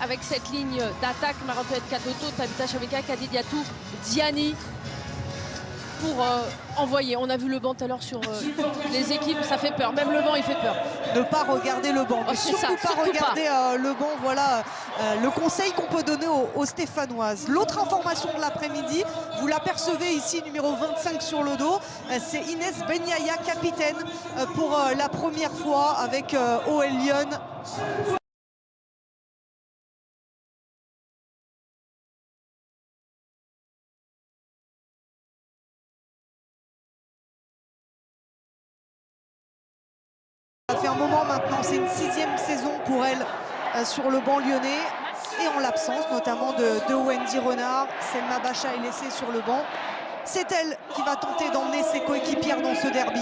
avec cette ligne d'attaque. Marie-Antoinette Katoto, Tabitha Chaveka, Khady Diatou, Diani pour envoyer. On a vu le banc tout à l'heure sur les équipes, ça fait peur. Même le banc, il fait peur. Ne pas regarder le banc, Oh, surtout pas regarder le banc. Voilà le conseil qu'on peut donner aux Stéphanoises. L'autre information de l'après-midi, vous l'apercevez ici, numéro 25 sur le dos, c'est Inès Benyaya, capitaine pour la première fois avec OL Lyon. Ça fait un moment maintenant, c'est une 6e saison pour elle sur le banc lyonnais. Et en l'absence notamment de Wendy Renard, Selma Bacha est laissée sur le banc. C'est elle qui va tenter d'emmener ses coéquipières dans ce derby.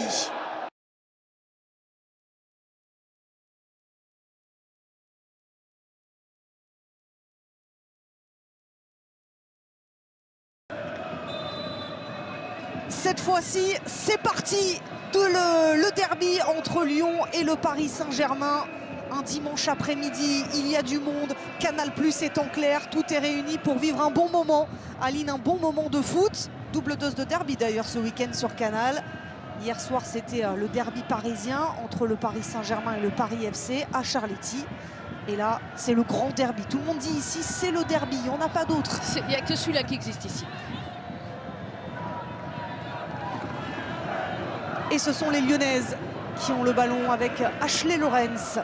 Cette fois-ci, c'est parti de le derby entre Lyon et le Paris Saint-Germain. Un dimanche après-midi, il y a du monde, Canal+ est en clair, tout est réuni pour vivre un bon moment. Aline, un bon moment de foot, double dose de derby d'ailleurs ce week-end sur Canal. Hier soir, c'était le derby parisien entre le Paris Saint-Germain et le Paris FC à Charletti. Et là, c'est le grand derby. Tout le monde dit ici, c'est le derby, il n'y en a pas d'autre. Il n'y a que celui-là qui existe ici. Et ce sont les Lyonnaises qui ont le ballon avec Ashley Lorenz.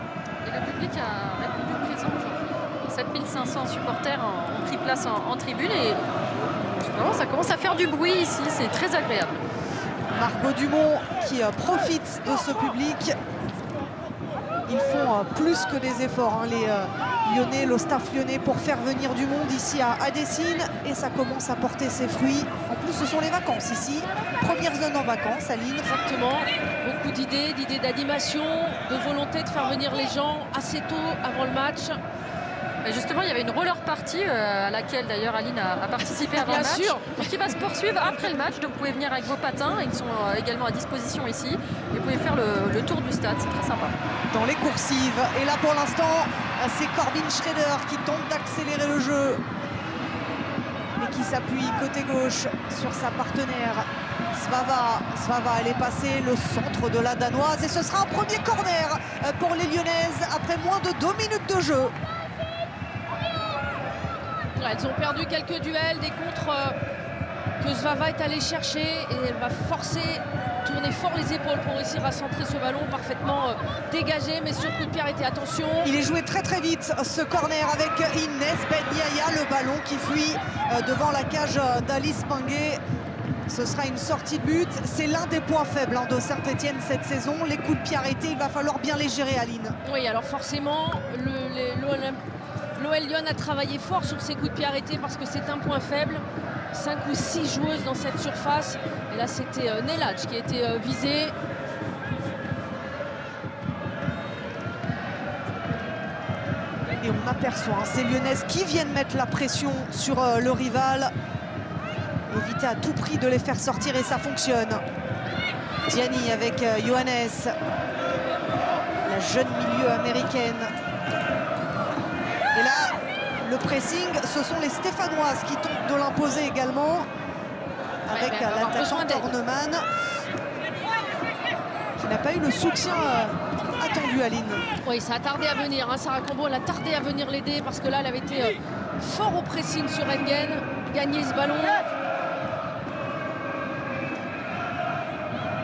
Et le public a répondu présent aujourd'hui. 7500 supporters ont pris place en tribune et vraiment ça commence à faire du bruit ici, c'est très agréable. Margot Dumont qui profite de ce public. Ils font plus que des efforts, hein, les Lyonnais, le staff lyonnais, pour faire venir du monde ici à Dessines. Et ça commence à porter ses fruits. En plus, ce sont les vacances ici. Première zone en vacances, Aline. Exactement. Beaucoup d'idées d'animation, de volonté de faire venir les gens assez tôt avant le match. Et justement, il y avait une roller party à laquelle d'ailleurs Aline a participé avant le match. Bien sûr. Qui va se poursuivre après le match. Donc vous pouvez venir avec vos patins. Ils sont également à disposition ici. Et vous pouvez faire le tour du stade. C'est très sympa. Dans les coursives. Et là pour l'instant, c'est Corbin Schrader qui tente d'accélérer le jeu. Et qui s'appuie côté gauche sur sa partenaire. Svava allait passer le centre de la Danoise. Et ce sera un premier corner pour les Lyonnaises après moins de 2 minutes de jeu. Elles ont perdu quelques duels, des contres que Svava est allée chercher et elle va tourner fort les épaules pour réussir à centrer ce ballon parfaitement dégagé, mais sur coup de pied arrêté, attention. Il est joué très très vite ce corner avec Inès Benyaya, le ballon qui fuit devant la cage d'Alice Pinguet. Ce sera une sortie de but, c'est l'un des points faibles de Saint-Etienne cette saison, les coups de pied arrêtés, il va falloir bien les gérer, Aline. Oui, alors forcément, l'OL Lyon a travaillé fort sur ses coups de pied arrêtés parce que c'est un point faible. 5 ou 6 joueuses dans cette surface. Et là, c'était Neladj qui a été visé. Et on aperçoit ces Lyonnaises qui viennent mettre la pression sur le rival. Éviter à tout prix de les faire sortir et ça fonctionne. Diani avec Johannes, la jeune milieu américaine. Et là, le pressing, ce sont les Stéphanoises qui tentent de l'imposer également. Avec l'attaquante Horneman, qui n'a pas eu le soutien attendu, Aline. Oui, ça a tardé à venir. Sarah Cambo, elle a tardé à venir l'aider parce que là, elle avait été fort au pressing sur Engen, gagner ce ballon.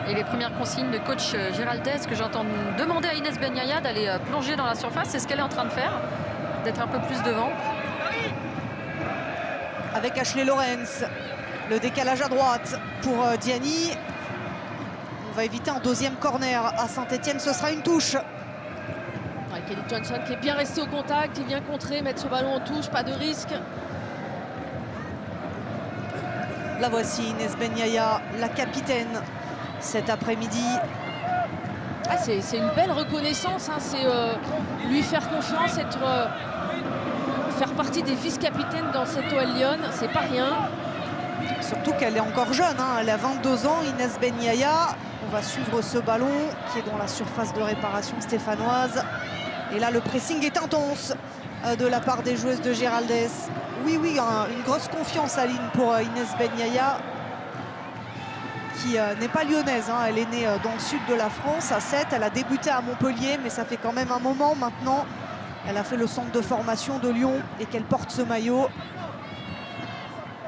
Et les premières consignes de coach Géraldès que j'entends demander à Inès Benyaya d'aller plonger dans la surface, c'est ce qu'elle est en train de faire, d'être un peu plus devant. Avec Ashley Lorenz, le décalage à droite pour Diani. On va éviter un deuxième corner à Saint-Etienne, ce sera une touche. Ouais, Kelly Johnson qui est bien resté au contact, qui vient contrer, mettre ce ballon en touche, pas de risque. La voici Inès Benyaya, la capitaine cet après-midi. Ah, c'est une belle reconnaissance, c'est lui faire confiance, faire partie des vice-capitaines dans cette OL Lyon, c'est pas rien. Surtout qu'elle est encore jeune, elle a 22 ans, Inès Benyaya. On va suivre ce ballon qui est dans la surface de réparation stéphanoise. Et là, le pressing est intense de la part des joueuses de Giraldez. Oui, une grosse confiance, Aline, pour Inès Ben Yahya, qui n'est pas lyonnaise, hein. Elle est née dans le sud de la France, à Sète. Elle a débuté à Montpellier, mais ça fait quand même un moment maintenant. Elle a fait le centre de formation de Lyon et qu'elle porte ce maillot.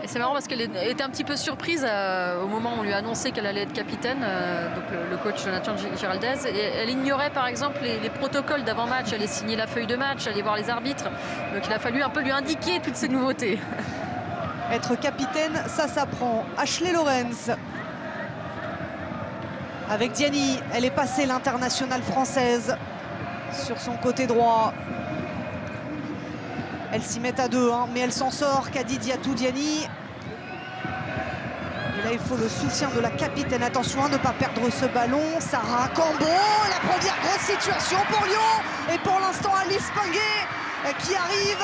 Et c'est marrant parce qu'elle était un petit peu surprise au moment où on lui a annoncé qu'elle allait être capitaine, donc le coach Jonathan Giraldez. Et elle ignorait par exemple les protocoles d'avant-match. Elle allait signer la feuille de match, aller voir les arbitres. Donc il a fallu un peu lui indiquer toutes ces nouveautés. Être capitaine, ça s'apprend. Ashley Lorenz avec Diani. Elle est passée, l'internationale française, sur son côté droit. Elle s'y met à deux, hein, mais elle s'en sort, Kadidiatou Diani. Et là, il faut le soutien de la capitaine. Attention à ne pas perdre ce ballon. Sarah Cambo, la première grosse situation pour Lyon. Et pour l'instant, Alice Pinguet qui arrive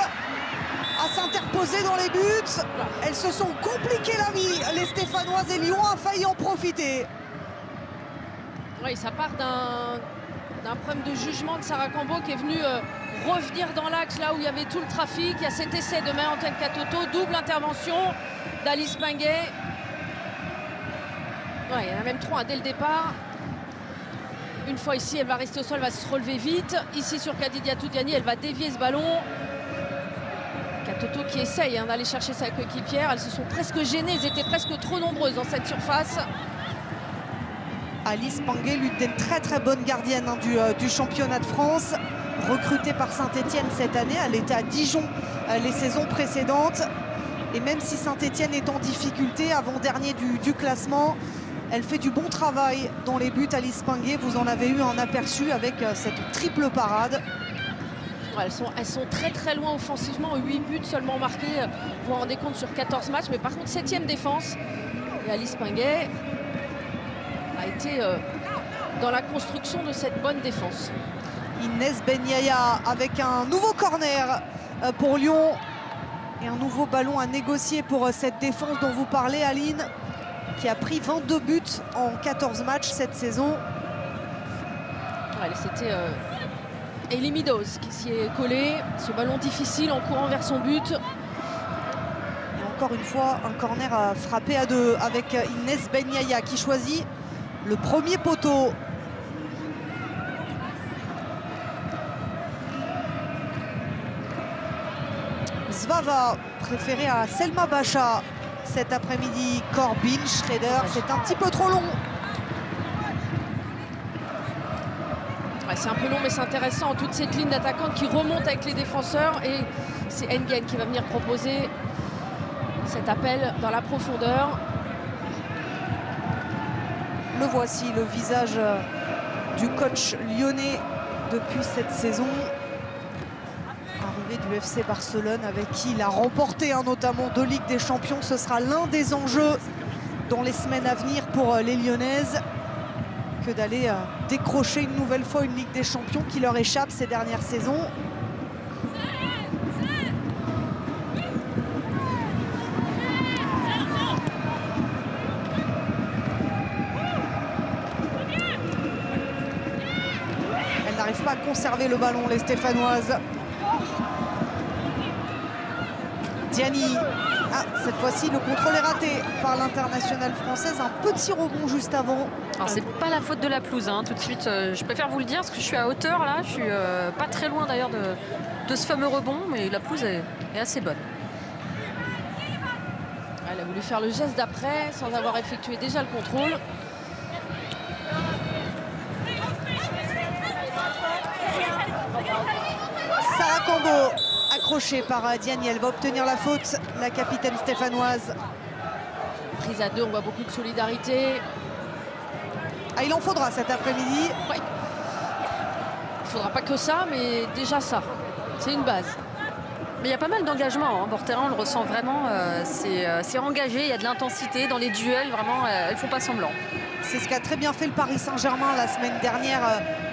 à s'interposer dans les buts. Elles se sont compliquées la vie, les Stéphanoises, et Lyon a failli en profiter. Oui, ça part d'un problème de jugement de Sarah Cambo qui est venue revenir dans l'axe là où il y avait tout le trafic. Il y a cet essai de Marie-Antoine Katoto, double intervention d'Alice Pinguet. Ouais, il y en a même trois dès le départ. Une fois ici, elle va rester au sol, elle va se relever vite. Ici sur Kadidiatou Diani, elle va dévier ce ballon. Katoto qui essaye d'aller chercher sa coéquipière. Elles se sont presque gênées, elles étaient presque trop nombreuses dans cette surface. Alice Pinguet, l'une des très bonnes gardiennes, hein, du championnat de France, recrutée par Saint-Etienne cette année. Elle était à Dijon les saisons précédentes. Et même si Saint-Etienne est en difficulté, avant-dernier du classement, elle fait du bon travail dans les buts. Alice Pinguet, vous en avez eu un aperçu avec cette triple parade. Ouais, elles sont très loin offensivement, 8 buts seulement marqués, vous vous rendez compte, sur 14 matchs. Mais par contre, 7e défense. Et Alice Pinguet a été dans la construction de cette bonne défense. Inès Ben Yahya avec un nouveau corner pour Lyon et un nouveau ballon à négocier pour cette défense dont vous parlez, Aline, qui a pris 22 buts en 14 matchs cette saison. Ouais, c'était Elie Meadows qui s'y est collé. Ce ballon difficile en courant vers son but. Et encore une fois, un corner frappé à deux avec Inès Ben Yahya qui choisit le premier poteau. Zvava préféré à Selma Bacha cet après-midi. Corbin, Schrader, c'est un petit peu trop long. Ouais, c'est un peu long, mais c'est intéressant. Toute cette ligne d'attaquantes qui remonte avec les défenseurs. Et c'est Engen qui va venir proposer cet appel dans la profondeur. Le voici, le visage du coach lyonnais depuis cette saison. Arrivé du FC Barcelone, avec qui il a remporté notamment 2 Ligues des Champions. Ce sera l'un des enjeux dans les semaines à venir pour les Lyonnaises, que d'aller décrocher une nouvelle fois une Ligue des Champions qui leur échappe ces dernières saisons. Elles n'arrivent pas à conserver le ballon, les Stéphanoises. Diani, cette fois-ci le contrôle est raté par l'internationale française. Un petit rebond juste avant. Alors c'est pas la faute de la pelouse, hein, tout de suite. Je préfère vous le dire parce que je suis à hauteur là. Je suis pas très loin d'ailleurs de ce fameux rebond, mais la pelouse est assez bonne. Elle a voulu faire le geste d'après sans avoir effectué déjà le contrôle. Sarah Cambo, accrochée par Diani, elle va obtenir la faute, la capitaine stéphanoise. Prise à deux, on voit beaucoup de solidarité. Ah, il en faudra cet après-midi. Ouais. Il ne faudra pas que ça, mais déjà ça. C'est une base. Mais il y a pas mal d'engagement, hein. Bord terrain, on le ressent vraiment. C'est engagé, il y a de l'intensité dans les duels, vraiment, elles ne font pas semblant. C'est ce qu'a très bien fait le Paris Saint-Germain la semaine dernière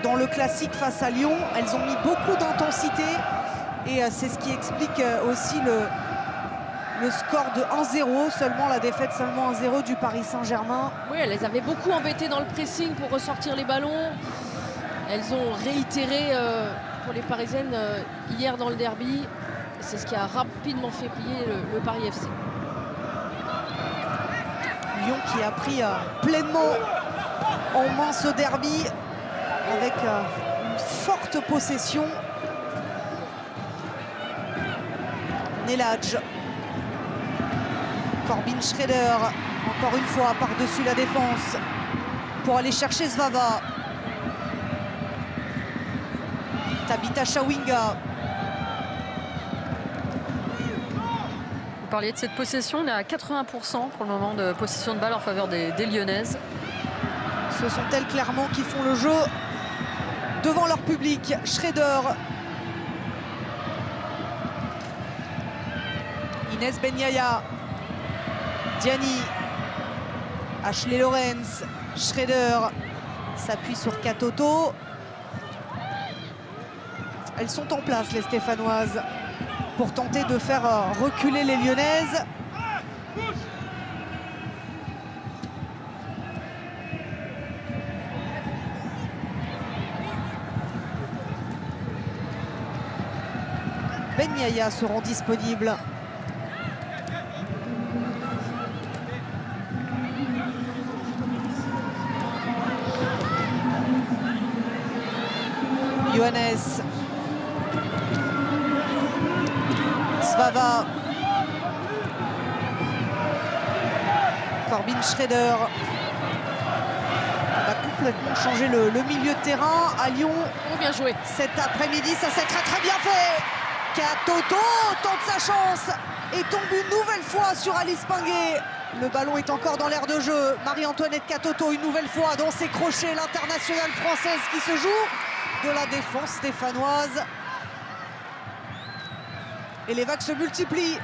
dans le classique face à Lyon. Elles ont mis beaucoup d'intensité et c'est ce qui explique aussi le score de 1-0, seulement la défaite seulement 1-0 du Paris Saint-Germain. Oui, elles les avaient beaucoup embêtées dans le pressing pour ressortir les ballons. Elles ont réitéré pour les Parisiennes hier dans le derby. C'est ce qui a rapidement fait plier le Paris FC. Lyon qui a pris pleinement en main ce derby avec une forte possession. Neladj. Corbin Schrader, encore une fois par-dessus la défense pour aller chercher Zvava. Tabitha Chawinga. Vous parliez de cette possession, on est à 80% pour le moment de possession de balle en faveur des Lyonnaises. Ce sont elles clairement qui font le jeu devant leur public. Schrader. Inès Benyaya. Diani. Ashley Lorenz. Schrader s'appuie sur Katoto. Elles sont en place, les Stéphanoises, pour tenter de faire reculer les Lyonnaises. Benyaya seront disponibles. Johannes. Zvava. Corbin Schrader. On va complètement changer le milieu de terrain à Lyon. Oh, bien joué. Cet après-midi, ça s'est très bien fait. Katoto tente sa chance et tombe une nouvelle fois sur Alice Pinguet. Le ballon est encore dans l'aire de jeu. Marie-Antoinette Katoto une nouvelle fois dans ses crochets. L'internationale française qui se joue de la défense stéphanoise. Et les vagues se multiplient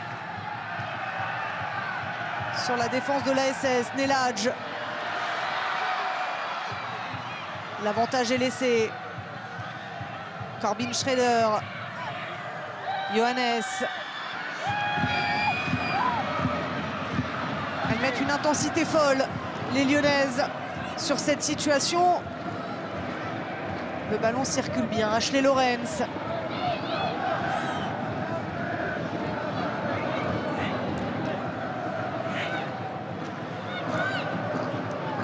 sur la défense de l'ASS. Neladj. L'avantage est laissé. Corbin Schrader. Johannes. Elles mettent une intensité folle, les Lyonnaises, sur cette situation. Le ballon circule bien. Ashley Lorenz.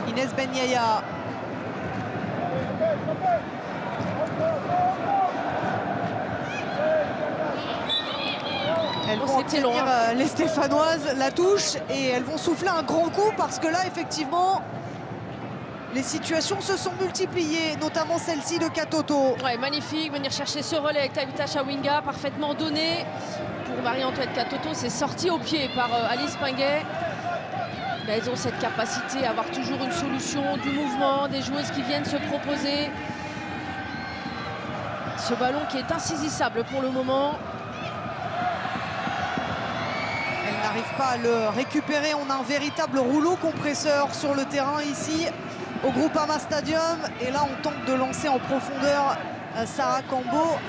Inès Benyaya. Elles vont obtenir, les Stéphanoises, la touche et elles vont souffler un grand coup parce que là, effectivement, les situations se sont multipliées, notamment celle-ci de Katoto. Ouais, magnifique, venir chercher ce relais avec Tabitha Chawinga, parfaitement donné pour Marie-Antoinette Katoto. C'est sorti au pied par Alice Pinguet. Mais elles ont cette capacité à avoir toujours une solution, du mouvement, des joueuses qui viennent se proposer. Ce ballon qui est insaisissable pour le moment. Elle n'arrive pas à le récupérer. On a un véritable rouleau compresseur sur le terrain ici au Groupama Stadium. Et là, on tente de lancer en profondeur Sarah Cambo.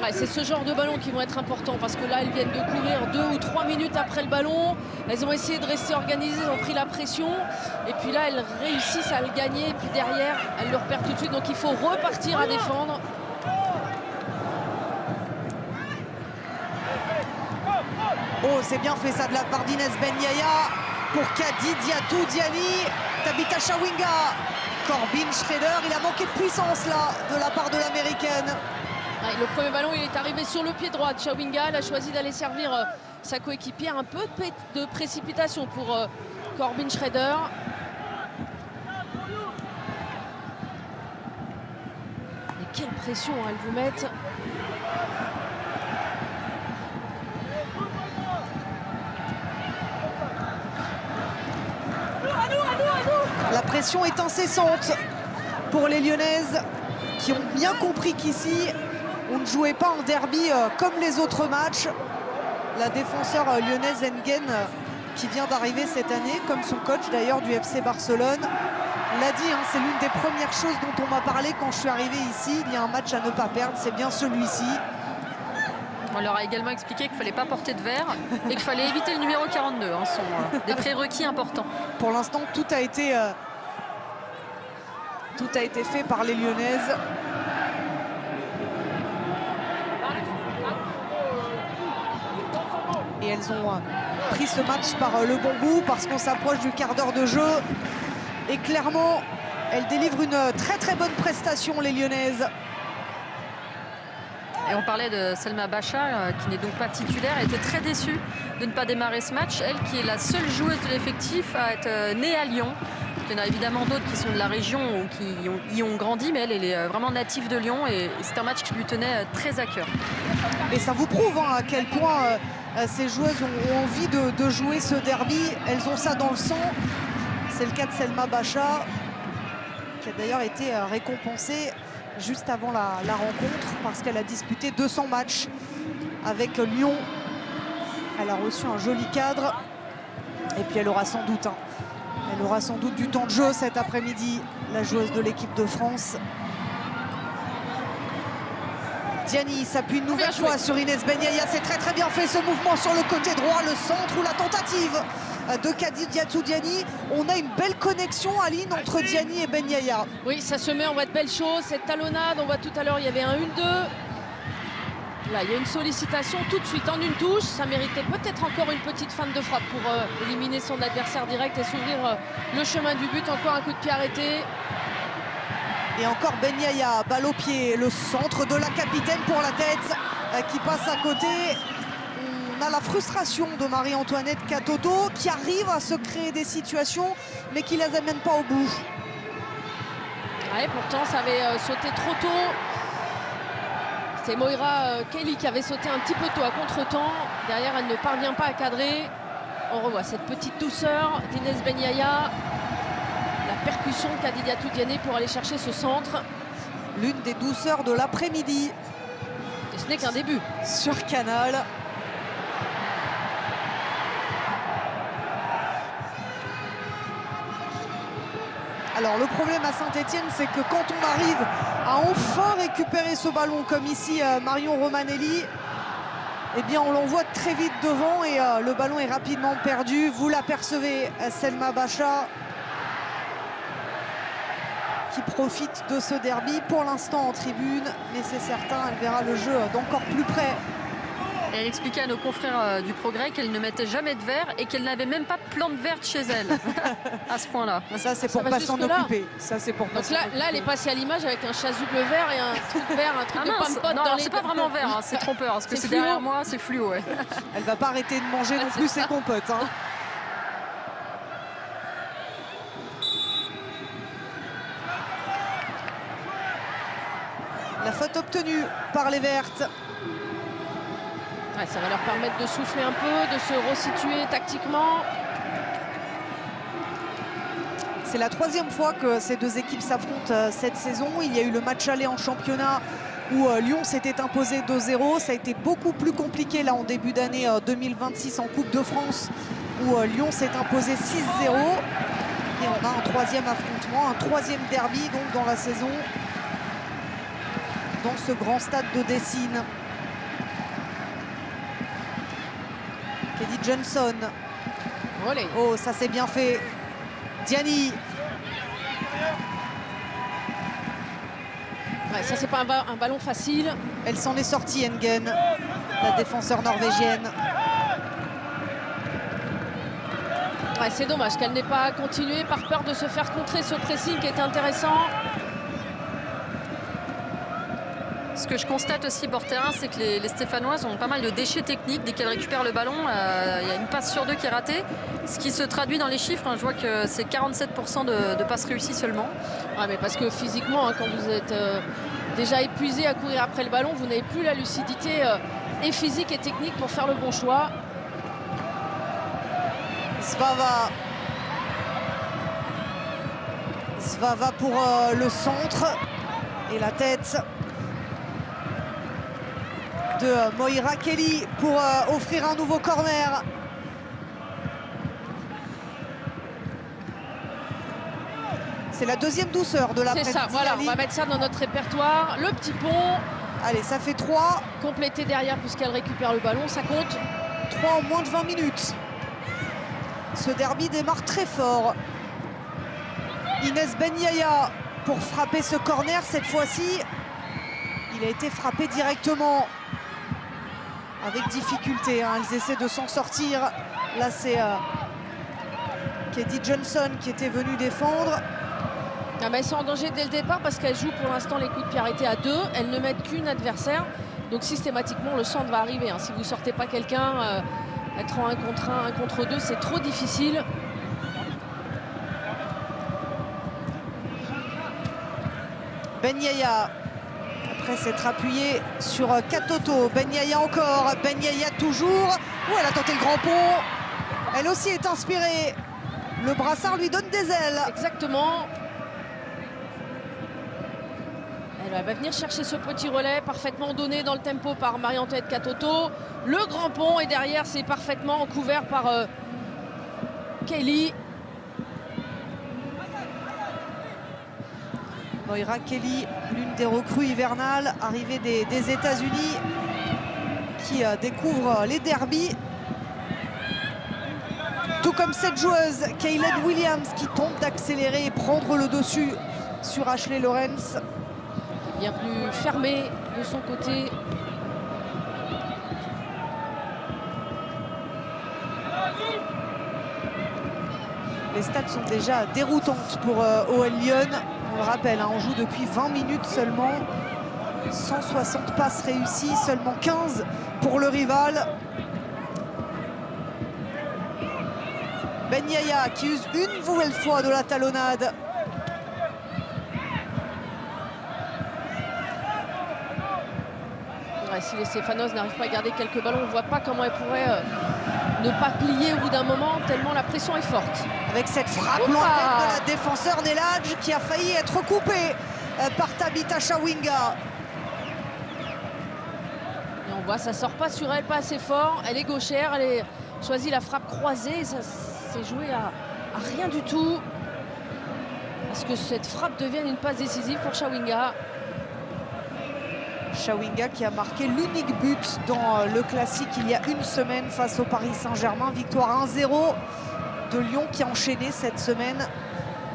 Ouais, c'est ce genre de ballon qui vont être importants parce que là, elles viennent de courir 2 ou 3 minutes après le ballon. Elles ont essayé de rester organisées, elles ont pris la pression. Et puis là, elles réussissent à le gagner. Et puis derrière, elles le repèrent tout de suite. Donc il faut repartir à défendre. Oh, c'est bien fait ça de la part d'Inès Benyaya pour Kadi Diatou Diani. Tabitha Chawinga. Corbin Schrader, il a manqué de puissance là de la part de l'américaine. Ouais, le premier ballon, il est arrivé sur le pied droit de Chawinga. Elle a choisi d'aller servir sa coéquipière. Un peu de précipitation pour Corbin Schrader. Et quelle pression elles vous mettent. La pression est incessante pour les Lyonnaises qui ont bien compris qu'ici, on ne jouait pas un derby comme les autres matchs. La défenseur lyonnaise Engen, qui vient d'arriver cette année, comme son coach d'ailleurs du FC Barcelone, l'a dit, hein, c'est l'une des premières choses dont on m'a parlé quand je suis arrivé ici. Il y a un match à ne pas perdre, c'est bien celui-ci. On leur a également expliqué qu'il ne fallait pas porter de verre et qu'il fallait éviter le numéro 42. Hein, ce sont des prérequis importants. Pour l'instant, tout a été fait par les Lyonnaises. Ils ont pris ce match par le bon bout parce qu'on s'approche du quart d'heure de jeu. Et clairement, elles délivrent une très très bonne prestation, les Lyonnaises. Et on parlait de Selma Bacha, qui n'est donc pas titulaire, elle était très déçue de ne pas démarrer ce match. Elle qui est la seule joueuse de l'effectif à être née à Lyon. Il y en a évidemment d'autres qui sont de la région ou qui y ont grandi, mais elle est vraiment native de Lyon et c'est un match qui lui tenait très à cœur. Et ça vous prouve à quel point ces joueuses ont envie de jouer ce derby. Elles ont ça dans le sang. C'est le cas de Selma Bacha, qui a d'ailleurs été récompensée juste avant la rencontre parce qu'elle a disputé 200 matchs avec Lyon. Elle a reçu un joli cadre et puis elle aura sans doute du temps de jeu cet après-midi, la joueuse de l'équipe de France. Diani s'appuie une nouvelle fois sur Inès Ben Yahia. C'est très très bien fait ce mouvement sur le côté droit, le centre ou la tentative de Kadidiatou Diani. On a une belle connexion, Aline, entre Diani et Ben Yahia. Oui, ça se met en voie de belles choses. Cette talonnade, on voit tout à l'heure, il y avait un 1-2. Là, il y a une sollicitation tout de suite en une touche. Ça méritait peut-être encore une petite feinte de frappe pour éliminer son adversaire direct et s'ouvrir le chemin du but. Encore un coup de pied arrêté. Et encore Ben Yahia, balle au pied, le centre de la capitaine pour la tête qui passe à côté. On a la frustration de Marie-Antoinette Katoto qui arrive à se créer des situations mais qui ne les amène pas au bout. Ouais, pourtant ça avait sauté trop tôt. C'est Moira Kelly qui avait sauté un petit peu tôt à contre-temps. Derrière, elle ne parvient pas à cadrer. On revoit cette petite douceur d'Inès Ben Yahia. La percussion de Kadidiatou Diani pour aller chercher ce centre. L'une des douceurs de l'après-midi. Et ce n'est qu'un début. Sur Canal. Alors le problème à Saint-Etienne, c'est que quand on arrive à enfin récupérer ce ballon, comme ici Marion Romanelli, eh bien on l'envoie très vite devant et le ballon est rapidement perdu. Vous l'apercevez, Selma Bacha, qui profite de ce derby pour l'instant en tribune, mais c'est certain, elle verra le jeu d'encore plus près. Et elle expliquait à nos confrères du Progrès qu'elle ne mettait jamais de verre et qu'elle n'avait même pas de plante verte chez elle à ce point-là. Ça c'est pour pas s'en occuper. Ça c'est pour pas. Donc là, elle est passée à l'image avec un chasuble vert et un truc vert, un truc de pomme pote. Non, c'est pas vraiment vert, hein, c'est trompeur parce que c'est derrière moi, c'est fluo. Ouais. Elle va pas arrêter de manger non plus ses compotes. Hein. La faute obtenue par les Vertes. Ouais, ça va leur permettre de souffler un peu, de se resituer tactiquement. C'est la troisième fois que ces deux équipes s'affrontent cette saison. Il y a eu le match aller en championnat où Lyon s'était imposé 2-0. Ça a été beaucoup plus compliqué là en début d'année 2026 en Coupe de France où Lyon s'est imposé 6-0. Et on a un troisième affrontement, un troisième derby donc dans la saison, dans ce grand stade de Dessine. Kelly Johnson. Olé. Oh, ça c'est bien fait. Diani. Ouais, ça c'est pas un ballon facile. Elle s'en est sortie, Engen, la défenseur norvégienne. Ouais, c'est dommage qu'elle n'ait pas continué par peur de se faire contrer ce pressing qui est intéressant. Ce que je constate aussi bord terrain, c'est que les Stéphanoises ont pas mal de déchets techniques. Dès qu'elles récupèrent le ballon, il y a une passe sur deux qui est ratée. Ce qui se traduit dans les chiffres, hein, je vois que c'est 47% de passes réussies seulement. Ouais, mais parce que physiquement, hein, quand vous êtes déjà épuisé à courir après le ballon, vous n'avez plus la lucidité et physique et technique pour faire le bon choix. Svava pour le centre et la tête de Moira Kelly pour offrir un nouveau corner. C'est la deuxième douceur de l'après-midi. C'est ça, voilà, on va mettre ça dans notre répertoire. Le petit pont. Allez, ça fait 3. Complété derrière puisqu'elle récupère le ballon, ça compte. 3 en moins de 20 minutes. Ce derby démarre très fort. Inès Ben Yahia pour frapper ce corner. Cette fois-ci, il a été frappé directement. avec difficulté. Hein. Ils essaient de s'en sortir. Là, c'est Katie Johnson qui était venue défendre. Ah bah, elles sont en danger dès le départ parce qu'elles jouent pour l'instant les coups de pied arrêtés à 2. Elles ne mettent qu'une adversaire. Donc systématiquement, le centre va arriver. Hein. Si vous ne sortez pas quelqu'un, être en 1 contre 1, 1 contre 2, c'est trop difficile. Ben Yaya, après s'être appuyé sur Katoto. Ben Yaya encore. Ben Yaya toujours. Oh, elle a tenté le grand pont. Elle aussi est inspirée. Le brassard lui donne des ailes. Exactement. Elle va venir chercher ce petit relais parfaitement donné dans le tempo par Marie-Antoinette Katoto. Le grand pont et derrière c'est parfaitement couvert par Kelly. Moira Kelly, l'une des recrues hivernales arrivée des États-Unis qui découvre les derbies. Tout comme cette joueuse, Kaylen Williams, qui tente d'accélérer et prendre le dessus sur Ashley Lawrence. Bien venu fermer de son côté. Les stats sont déjà déroutantes pour OL Lyon. On le rappelle, hein, on joue depuis 20 minutes seulement. 160 passes réussies, seulement 15 pour le rival. Ben Yaya qui use une nouvelle fois de la talonnade. Ouais, si les Stéphanoises n'arrivent pas à garder quelques ballons, on ne voit pas comment elles pourraient ne pas plier au bout d'un moment, tellement la pression est forte. Avec cette frappe lointaine de la défenseur Neladj qui a failli être coupée par Tabitha Chawinga. Et on voit, ça sort pas sur elle, pas assez fort. Elle est gauchère, elle a choisi la frappe croisée. Ça s'est joué à rien du tout. Est-ce que cette frappe devienne une passe décisive pour Chawinga? Chawinga qui a marqué l'unique but dans le classique il y a une semaine face au Paris Saint-Germain. Victoire 1-0 de Lyon qui a enchaîné cette semaine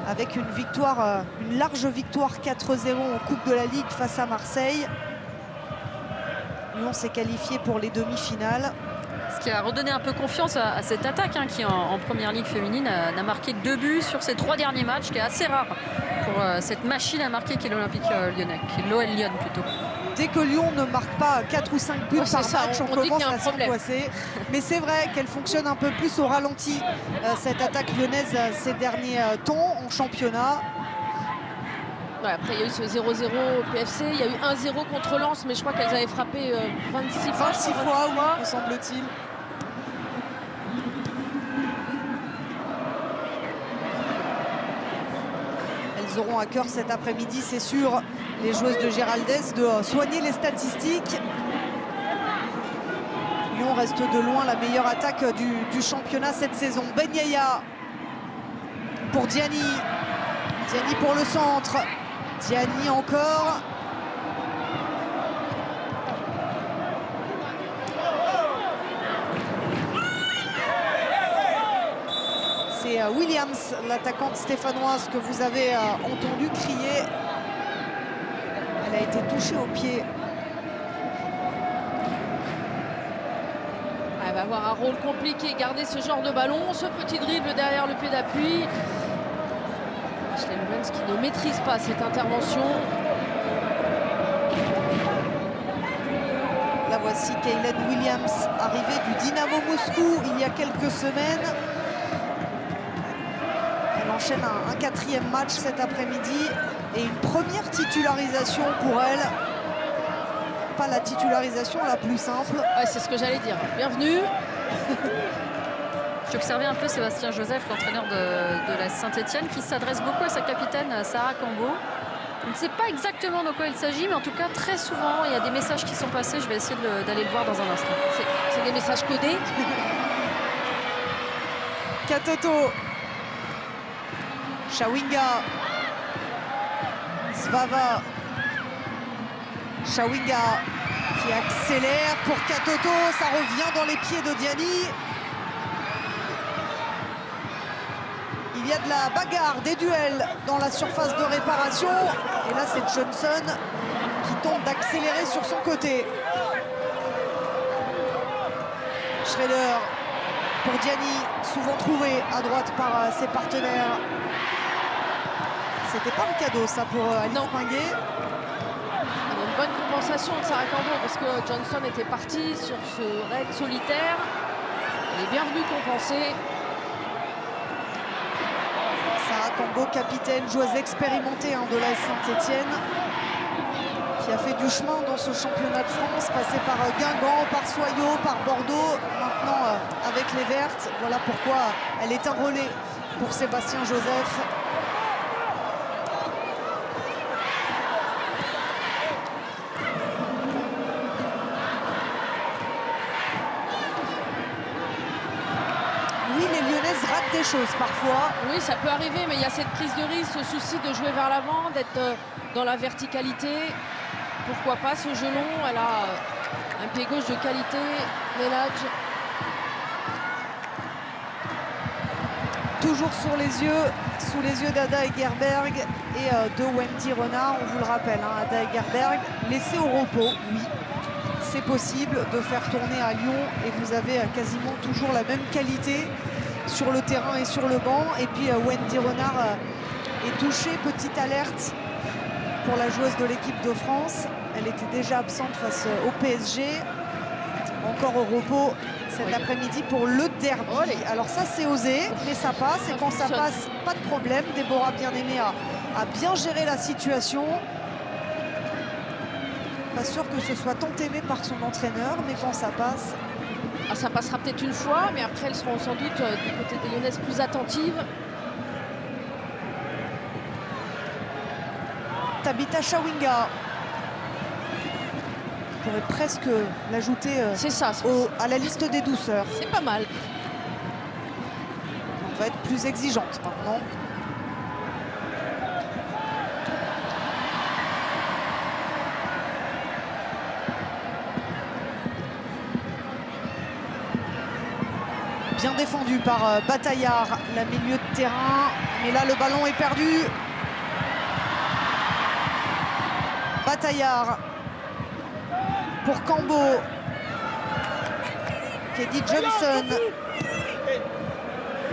avec une victoire, une large victoire 4-0 en Coupe de la Ligue face à Marseille. Lyon s'est qualifié pour les demi-finales. Ce qui a redonné un peu confiance à cette attaque hein, qui en première ligue féminine n'a marqué que 2 buts sur ses 3 derniers matchs, qui est assez rare pour cette machine à marquer qu'est l'Olympique Lyonnais, qui est l'OL Lyon plutôt. Dès que Lyon ne marque pas 4 ou 5 buts par match, on commence à s'angoisser. Mais c'est vrai qu'elle fonctionne un peu plus au ralenti, cette attaque lyonnaise, ces derniers temps en championnat. Ouais, après, il y a eu ce 0-0 au PFC, il y a eu 1-0 contre Lens, mais je crois qu'elles avaient frappé 26 fois. 26 fois, oui, me semble-t-il. Elles auront à cœur cet après-midi, c'est sûr, les joueuses de Giraldez, de soigner les statistiques. Lyon reste de loin la meilleure attaque du championnat cette saison. Ben Yaya pour Diani. Diani pour le centre. Diani encore. C'est Williams, l'attaquante stéphanoise que vous avez entendu crier. Elle a été touchée au pied. Elle va avoir un rôle compliqué, garder ce genre de ballon, ce petit dribble derrière le pied d'appui. Ashley Lawrence qui ne maîtrise pas cette intervention. La voici Kaylen Williams, arrivée du Dynamo Moscou il y a quelques semaines. Elle enchaîne un 4e match cet après-midi et une première titularisation pour elle. Pas la titularisation la plus simple. Ouais, c'est ce que j'allais dire. Bienvenue. J'observais un peu Sébastien Joseph, l'entraîneur de la Saint-Etienne, qui s'adresse beaucoup à sa capitaine Sarah Cambo. On ne sait pas exactement de quoi il s'agit, mais en tout cas, très souvent, il y a des messages qui sont passés. Je vais essayer d'aller le voir dans un instant. C'est des messages codés. Katoto. Chawinga. Svava. Chawinga qui accélère pour Katoto. Ça revient dans les pieds de Diani. Il y a de la bagarre, des duels dans la surface de réparation. Et là, c'est Johnson qui tente d'accélérer sur son côté. Schrader pour Diani, souvent trouvé à droite par ses partenaires. C'était pas un cadeau ça pour Alice Pinguet. Il y a une bonne compensation de Sarah Cambo parce que Johnson était parti sur ce raid solitaire. Elle est bien venue compenser. Sarah Cambo, capitaine, joueuse expérimentée de l'AS Saint-Etienne, qui a fait du chemin dans ce championnat de France, passé par Guingamp, par Soyaux, par Bordeaux, maintenant avec les Vertes. Voilà pourquoi elle est un relais pour Sébastien Joseph. Oui, les Lyonnaises ratent des choses parfois. Oui, ça peut arriver, mais il y a cette prise de risque, ce souci de jouer vers l'avant, d'être dans la verticalité. Pourquoi pas ce jeu long? Elle a un pied gauche de qualité. Neladj. Toujours sous les yeux d'Ada Egerberg et de Wendy Renard. On vous le rappelle, Ada Egerberg laissée au repos, oui. C'est possible de faire tourner à Lyon et vous avez quasiment toujours la même qualité sur le terrain et sur le banc. Et puis Wendy Renard est touchée, petite alerte pour la joueuse de l'équipe de France. Elle était déjà absente face au PSG, encore au repos cet après-midi pour le derby. Alors ça c'est osé, mais ça passe, et quand ça passe, pas de problème. Déborah Bien-Aimée a bien géré la situation. Pas sûr que ce soit tant aimé par son entraîneur, mais quand ça passe... Ah, ça passera peut-être une fois, mais après elles seront sans doute du côté des Lyonnaises plus attentives. Tabitha Chawinga. On pourrait presque l'ajouter à la liste des douceurs. C'est pas mal. On va être plus exigeante maintenant. Bien défendu par Bataillard, la milieu de terrain. Mais là, le ballon est perdu. Bataillard pour Cambo. Keddy Johnson.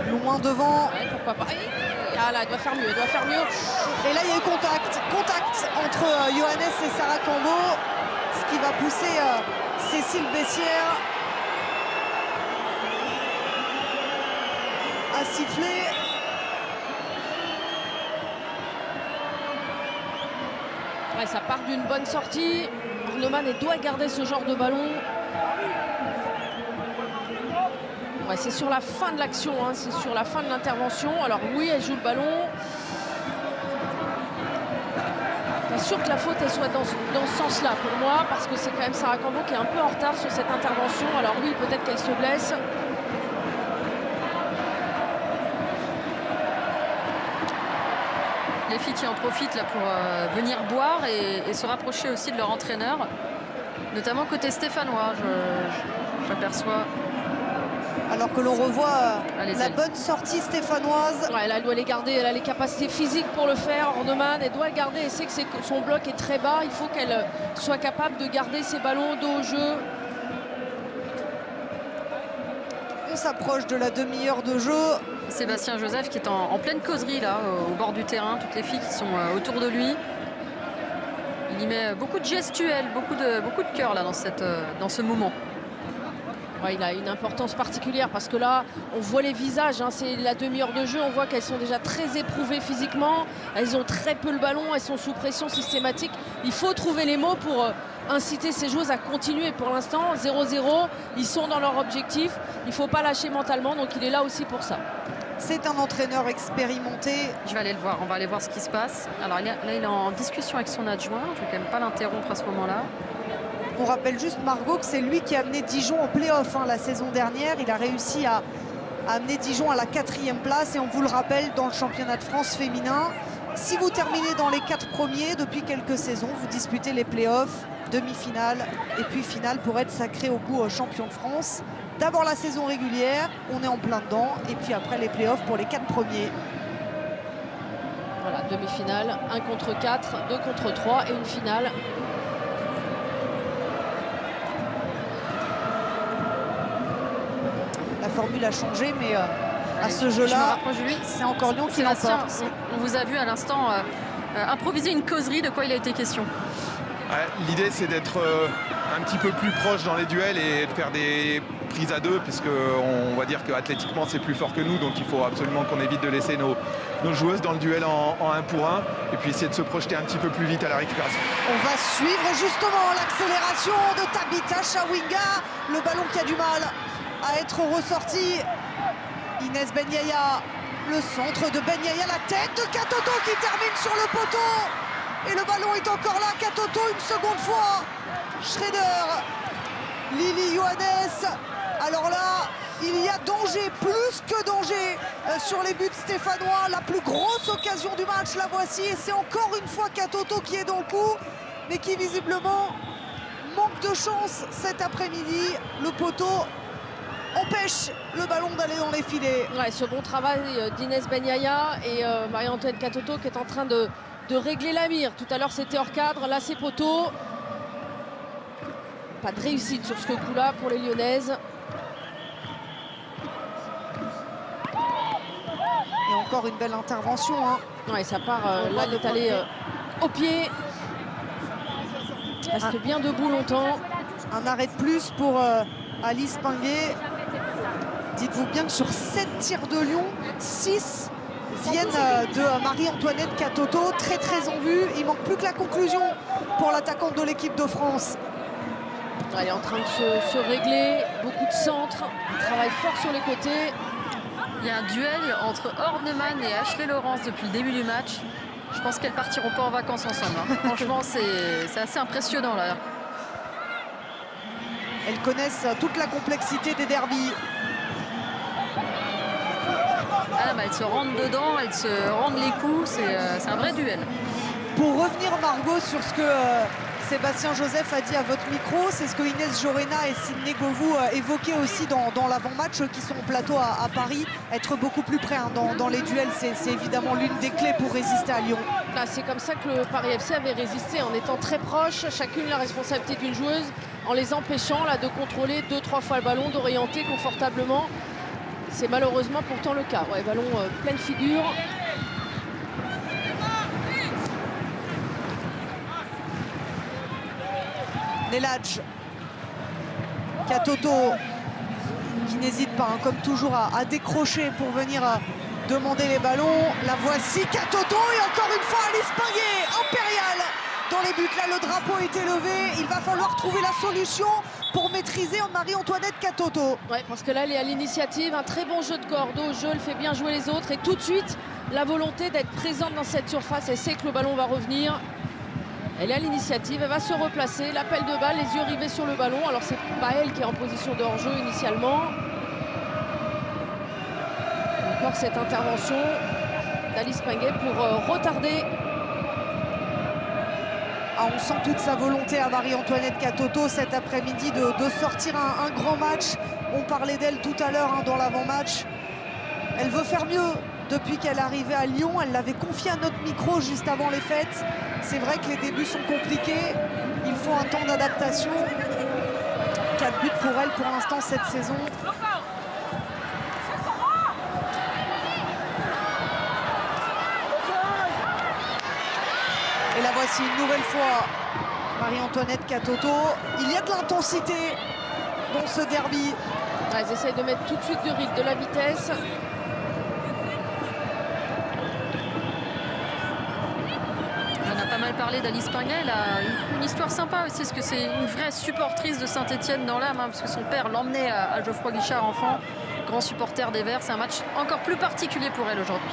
Loin devant. Ouais, pourquoi pas. Ah là, elle doit faire mieux, elle doit faire mieux. Et là, il y a eu contact entre Johannes et Sarah Cambo. Ce qui va pousser Cécile Bessière à siffler. Ouais, ça part d'une bonne sortie. Arnemann doit garder ce genre de ballon. Ouais, c'est sur la fin de l'action, c'est sur la fin de l'intervention. Alors oui, elle joue le ballon. Pas sûr que la faute elle soit dans ce sens-là pour moi, parce que c'est quand même Sarah Cambo qui est un peu en retard sur cette intervention. Alors oui, peut-être qu'elle se blesse. Les filles qui en profitent là pour venir boire et se rapprocher aussi de leur entraîneur, notamment côté stéphanois, j'aperçois. Alors que l'on revoit la bonne sortie stéphanoise. Ouais, là, elle doit les garder, elle a les capacités physiques pour le faire. Arnemann, elle doit le garder, elle sait que son bloc est très bas. Il faut qu'elle soit capable de garder ses ballons dos au jeu. On s'approche de la demi-heure de jeu. Sébastien Joseph qui est en pleine causerie là, au bord du terrain, toutes les filles qui sont autour de lui. Il y met beaucoup de gestuels, beaucoup de cœur là dans ce moment. Ouais, il a une importance particulière parce que là, on voit les visages, c'est la demi-heure de jeu, on voit qu'elles sont déjà très éprouvées physiquement, elles ont très peu le ballon, elles sont sous pression systématique. Il faut trouver les mots pour inciter ces joueuses à continuer. Pour l'instant, 0-0, ils sont dans leur objectif, il ne faut pas lâcher mentalement, donc il est là aussi pour ça. C'est un entraîneur expérimenté. Je vais aller le voir, on va aller voir ce qui se passe. Alors là, il est en discussion avec son adjoint, je ne vais quand même pas l'interrompre à ce moment-là. On rappelle juste, Margot, que c'est lui qui a amené Dijon en play-off la saison dernière. Il a réussi à amener Dijon à la 4e place. Et on vous le rappelle, dans le championnat de France féminin, si vous terminez dans les 4 premiers depuis quelques saisons, vous disputez les play-offs, demi-finale et puis finale pour être sacré au coup champion de France. D'abord la saison régulière, on est en plein dedans. Et puis après les play-offs pour les 4 premiers. Voilà, demi-finale, 1 contre 4, 2 contre 3 et une finale. formule a changé, mais à ce jeu-là, c'est encore Lyon qui l'emporte. On vous a vu à l'instant improviser une causerie. De quoi il a été question? Ouais, l'idée, c'est d'être un petit peu plus proche dans les duels et de faire des prises à deux, puisque on va dire qu'athlétiquement, c'est plus fort que nous, donc il faut absolument qu'on évite de laisser nos joueuses dans le duel en 1 pour 1, et puis essayer de se projeter un petit peu plus vite à la récupération. On va suivre justement l'accélération de Tabitha Chawinga, le ballon qui a du mal à être ressorti. Inès Ben Yaya, le centre de Ben Yaya, la tête de Katoto qui termine sur le poteau. Et le ballon est encore là, Katoto une seconde fois. Schrader, Lily Johannes. Alors là, il y a danger, plus que danger sur les buts stéphanois. La plus grosse occasion du match, la voici. Et c'est encore une fois Katoto qui est dans le coup, mais qui visiblement manque de chance cet après-midi. Le poteau empêche le ballon d'aller dans les filets. Ouais, ce bon travail d'Inès Ben Yaya et Marie-Antoine Katoto qui est en train de régler la mire. Tout à l'heure c'était hors cadre, là c'est poteau. Pas de réussite sur ce coup-là pour les Lyonnaises. Et encore une belle intervention. Hein. Ouais, ça part, là elle est allée au pied. Reste bien debout longtemps. Un arrêt de plus pour Alice Pinguet. Dites-vous bien que sur 7 tirs de Lyon, 6 viennent de Marie-Antoinette Katoto, très en vue. Il manque plus que la conclusion pour l'attaquante de l'équipe de France. Elle est en train de se régler, beaucoup de centres, il travaille fort sur les côtés. Il y a un duel entre Horneman et Ashley Laurence depuis le début du match. Je pense qu'elles partiront pas en vacances ensemble. Hein. Franchement, c'est assez impressionnant là. Elles connaissent toute la complexité des derbies. Ah, bah, elles se rendent dedans, elles se rendent les coups, c'est un vrai duel. Pour revenir, Margot, sur ce que Sébastien Joseph a dit à votre micro, c'est ce que Inès Jorena et Sydney Govou évoquaient aussi dans l'avant-match, qui sont au plateau à Paris. Être beaucoup plus près hein, dans les duels, c'est évidemment l'une des clés pour résister à Lyon. C'est comme ça que le Paris FC avait résisté, en étant très proche, chacune la responsabilité d'une joueuse, en les empêchant là, de contrôler 2-3 fois le ballon, d'orienter confortablement. C'est malheureusement pourtant le cas. Ouais, ballon pleine figure. Neladj, Katoto qui n'hésite pas, hein, comme toujours, à décrocher pour venir demander les ballons. La voici, Katoto, et encore une fois Alice Pinguet, impériale dans les buts. Là, le drapeau est élevé. Il va falloir trouver la solution pour maîtriser Marie-Antoinette Katoto. Ouais, parce que là, elle est à l'initiative. Un très bon jeu de cordeau au jeu, elle fait bien jouer les autres. Et tout de suite, la volonté d'être présente dans cette surface. Elle sait que le ballon va revenir. Elle est à l'initiative, elle va se replacer. L'appel de balle, les yeux rivés sur le ballon. Alors, c'est pas elle qui est en position de hors-jeu initialement. Encore cette intervention d'Alice Pinguet pour retarder. Ah, on sent toute sa volonté à Marie-Antoinette Katoto cet après-midi de sortir un grand match. On parlait d'elle tout à l'heure hein, dans l'avant-match. Elle veut faire mieux depuis qu'elle est arrivée à Lyon. Elle l'avait confié à notre micro juste avant les fêtes. C'est vrai que les débuts sont compliqués. Il faut un temps d'adaptation. 4 buts pour elle pour l'instant cette saison. Et la voici une nouvelle fois, Marie-Antoinette Katoto. Il y a de l'intensité dans ce derby. Ouais, ils essayent de mettre tout de suite du rythme, de la vitesse. On a pas mal parlé d'Alice Pinguet. Elle a une histoire sympa aussi, parce que c'est une vraie supportrice de Saint-Etienne dans l'âme, hein, parce que son père l'emmenait à Geoffroy Guichard enfant, grand supporter des Verts. C'est un match encore plus particulier pour elle aujourd'hui.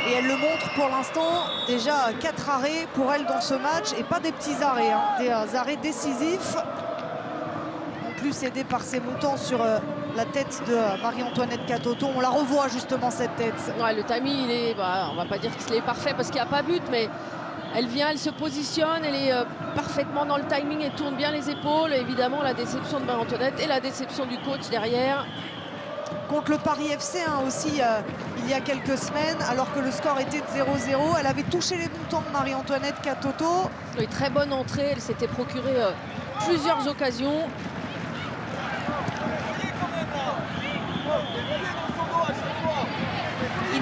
Et elle le montre pour l'instant, déjà 4 arrêts pour elle dans ce match, et pas des petits arrêts, hein, des arrêts décisifs. En plus aidée par ses montants sur la tête de Marie-Antoinette Katoto. On la revoit justement cette tête. Ouais, le timing, il est, on va pas dire qu'il est parfait parce qu'il n'y a pas but, mais elle vient, elle se positionne, elle est parfaitement dans le timing et tourne bien les épaules. Et évidemment, la déception de Marie-Antoinette et la déception du coach derrière. Contre le Paris FC hein, aussi, il y a quelques semaines, alors que le score était de 0-0. Elle avait touché les montants de Marie-Antoinette Katoto. Une très bonne entrée, elle s'était procuré plusieurs occasions.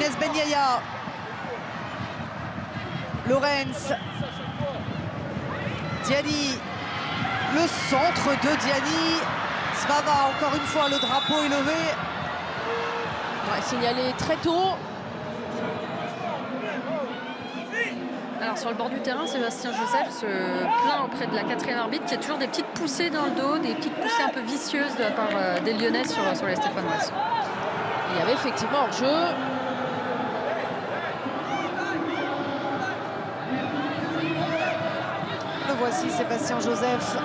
Inès Benyaya. Lorenz. Diani. Le centre de Diani. Svava, encore une fois, le drapeau est levé. Ouais, signalé très tôt. Alors sur le bord du terrain, Sébastien Joseph se plaint auprès de la 4e arbitre qui a toujours des petites poussées dans le dos, des petites poussées un peu vicieuses de la part des Lyonnais sur les Stéphanoises. Il y avait effectivement hors-jeu. Le voici, Sébastien Joseph.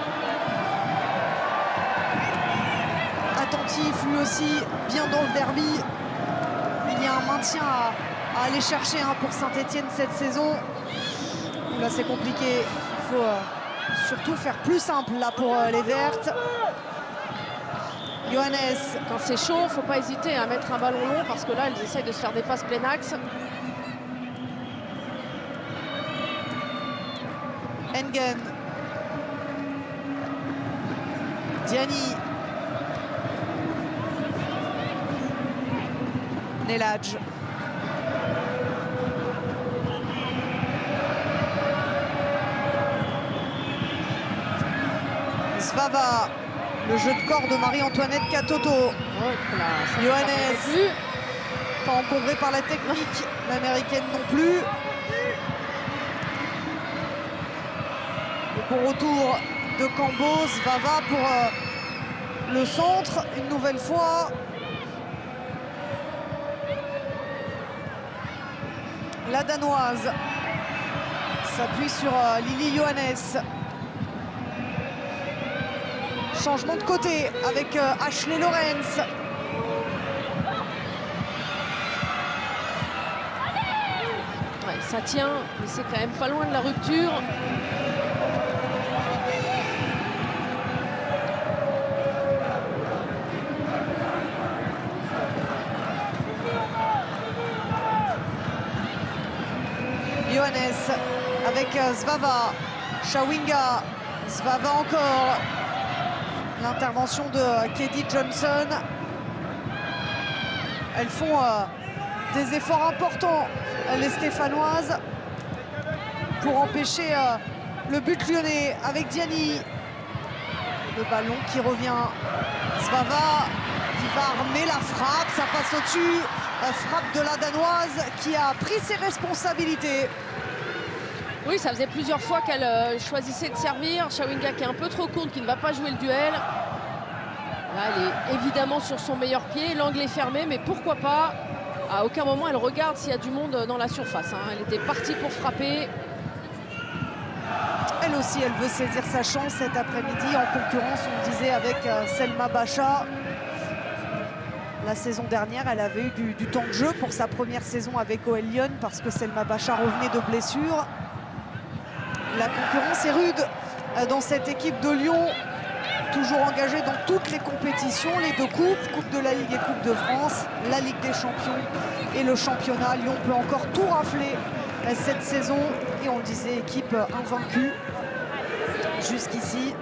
Attentif, lui aussi, bien dans le derby. Il y a un maintien à aller chercher pour Saint-Etienne cette saison. Là, c'est compliqué. Il faut surtout faire plus simple là pour les Vertes. Johannes. Quand c'est chaud, il ne faut pas hésiter à mettre un ballon long parce que là, elles essayent de se faire des passes plein axe. Engen. Diani. Neladj. Svava. Le jeu de corps de Marie-Antoinette Katoto. Johannes. Pas encombré par la technique, l'américaine non plus. Le bon retour de Cambo. Svava pour le centre, une nouvelle fois. La Danoise s'appuie sur Lily Johannes. Changement de côté avec Ashley Lorenz. Ouais, ça tient, mais c'est quand même pas loin de la rupture. Johannes avec Svava. Chawinga. Svava encore. L'intervention de Katie Johnson. Elles font des efforts importants, les Stéphanoises, pour empêcher le but lyonnais avec Diani. Le ballon qui revient. Svava qui va armer la frappe. Ça passe au-dessus. Frappe de la Danoise qui a pris ses responsabilités. Oui, ça faisait plusieurs fois qu'elle choisissait de servir. Chawinga qui est un peu trop courte, qui ne va pas jouer le duel. Là, elle est évidemment sur son meilleur pied. L'angle est fermé, mais pourquoi pas. À aucun moment, elle regarde s'il y a du monde dans la surface. Elle était partie pour frapper. Elle aussi, elle veut saisir sa chance cet après-midi. En concurrence, on disait, avec Selma Bacha. La saison dernière, elle avait eu du temps de jeu pour sa première saison avec OL Lyon parce que Selma Bacha revenait de blessure. La concurrence est rude dans cette équipe de Lyon, toujours engagée dans toutes les compétitions, les deux coupes, Coupe de la Ligue et Coupe de France, la Ligue des Champions et le championnat. Lyon peut encore tout rafler cette saison et on le disait, équipe invaincue jusqu'ici.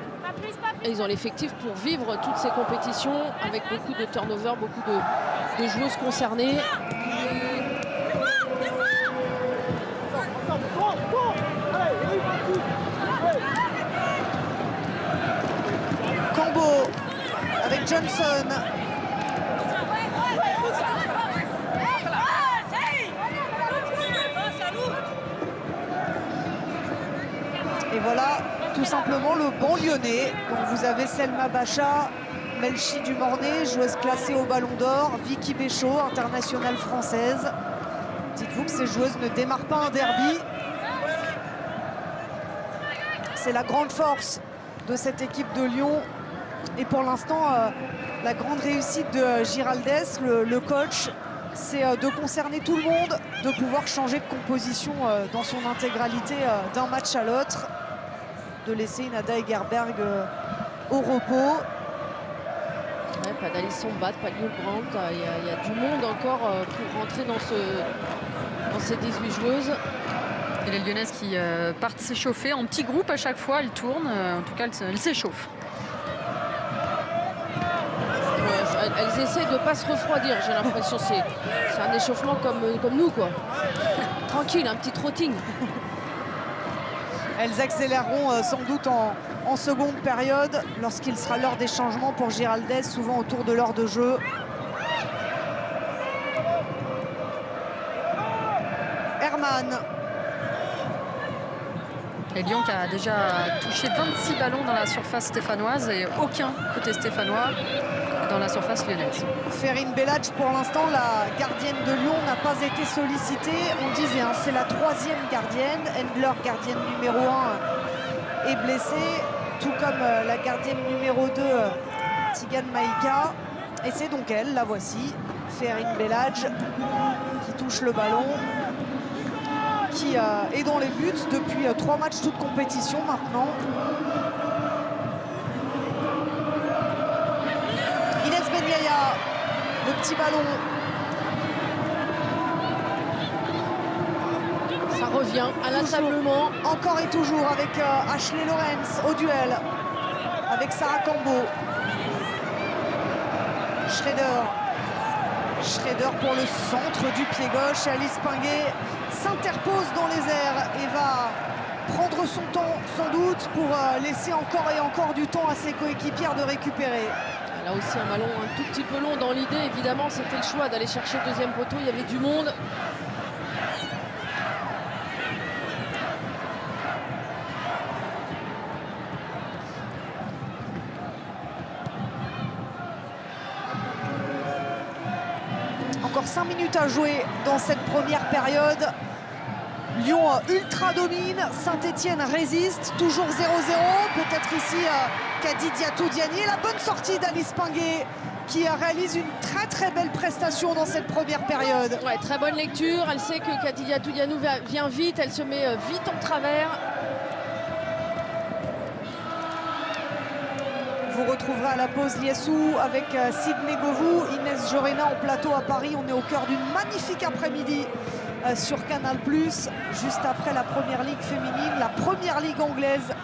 Et ils ont l'effectif pour vivre toutes ces compétitions avec beaucoup de turnover, beaucoup de joueuses concernées. Cambo avec Johnson. Et voilà tout simplement le banc lyonnais. Donc vous avez Selma Bacha, Melchi Dumornay, joueuse classée au Ballon d'Or, Vicky Béchaud, internationale française. Dites-vous que ces joueuses ne démarrent pas un derby. C'est la grande force de cette équipe de Lyon. Et pour l'instant, la grande réussite de Giraldez, le coach, c'est de concerner tout le monde, de pouvoir changer de composition dans son intégralité d'un match à l'autre, de laisser Nada Egerberg au repos. Ouais, pas d'Alisson Bat, pas de Hugh Grant. Il y a du monde encore pour rentrer dans ces 18 joueuses. Et les Lyonnaises qui partent s'échauffer en petits groupes à chaque fois, elles tournent, en tout cas elles s'échauffent. elles essaient de ne pas se refroidir, j'ai l'impression. C'est un échauffement comme nous, quoi. Tranquille, un petit trotting. Elles accéléreront sans doute en seconde période lorsqu'il sera l'heure des changements pour Giraldez, souvent autour de l'heure de jeu. Herman. Et Lyon qui a déjà touché 26 ballons dans la surface stéphanoise et aucun côté stéphanois dans la surface lyonnaise. Ferine Bellage, pour l'instant, la gardienne de Lyon n'a pas été sollicitée. On disait, hein, c'est la 3e gardienne. Endler, gardienne numéro 1, est blessée, tout comme la gardienne numéro 2, Tigane Maïka. Et c'est donc elle, la voici, Ferine Bellage, qui touche le ballon, qui est dans les buts depuis 3 matchs, toute compétition maintenant. Inès Benyaya, le petit ballon. Ça revient inlassablement. Encore et toujours avec Ashley Lawrence au duel, avec Sarah Cambo. Schrader pour le centre du pied gauche. Alice Pinguet s'interpose dans les airs et va prendre son temps sans doute pour laisser encore et encore du temps à ses coéquipières de récupérer. Là aussi un ballon un tout petit peu long dans l'idée. Évidemment, c'était le choix d'aller chercher le deuxième poteau. Il y avait du monde. Encore 5 minutes à jouer dans cette première période. Lyon ultra domine, Saint-Etienne résiste, toujours 0-0. Peut-être ici Kadi Diatou-Diani. La bonne sortie d'Alice Pinguet qui réalise une très belle prestation dans cette première période. Ouais, très bonne lecture. Elle sait que Kadi Diatou-Dianou vient vite. Elle se met vite en travers. Vous retrouverez à la pause Liessou avec Sydney Govou, Inès Jorena en plateau à Paris. On est au cœur d'une magnifique après-midi sur Canal+, juste après la première ligue féminine, la première ligue anglaise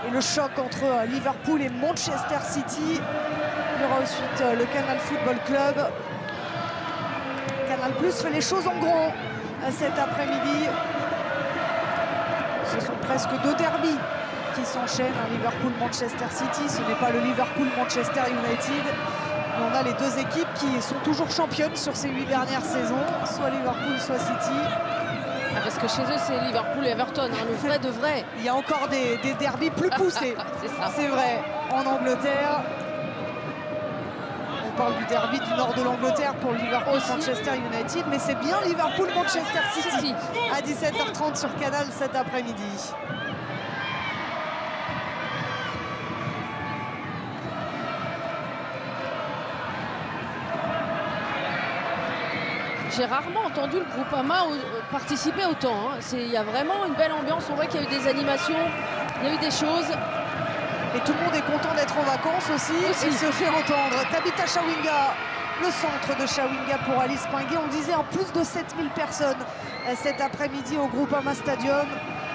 et le choc entre Liverpool et Manchester City. Il y aura ensuite le Canal Football Club. Canal+ fait les choses en grand cet après-midi. Ce sont presque 2 derbys qui s'enchaînent, hein, Liverpool-Manchester City. Ce n'est pas le Liverpool-Manchester United. Mais on a les 2 équipes qui sont toujours championnes sur ces 8 dernières saisons, soit Liverpool, soit City. Ah, parce que chez eux, c'est Liverpool-Everton, hein, le vrai de vrai. Il y a encore des derbys plus poussés. C'est ça. C'est vrai, en Angleterre. On parle du derby du nord de l'Angleterre pour Liverpool-Manchester United, mais c'est bien Liverpool-Manchester City à 17h30 sur Canal cet après-midi. J'ai rarement entendu le Groupama participer autant. Hein. Il y a vraiment une belle ambiance. On voit qu'il y a eu des animations, il y a eu des choses. Et tout le monde est content d'être en vacances aussi. Et se fait entendre. Tabitha Chawinga, le centre de Chawinga pour Alice Pinguet. On disait en plus de 7000 personnes cet après-midi au Groupama Stadium.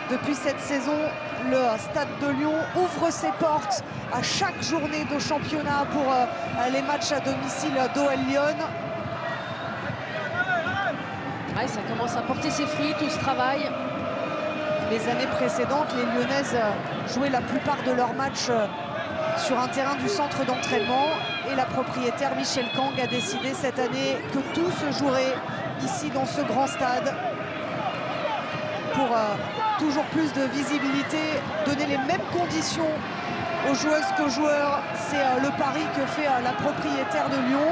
Depuis cette saison, le Stade de Lyon ouvre ses portes à chaque journée de championnat pour les matchs à domicile d'OL Lyon. Ouais, ça commence à porter ses fruits, tout ce travail. Les années précédentes, les Lyonnaises jouaient la plupart de leurs matchs sur un terrain du centre d'entraînement. Et la propriétaire Michel Kang a décidé cette année que tout se jouerait ici dans ce grand stade. Pour toujours plus de visibilité, donner les mêmes conditions aux joueuses qu'aux joueurs. C'est le pari que fait la propriétaire de Lyon.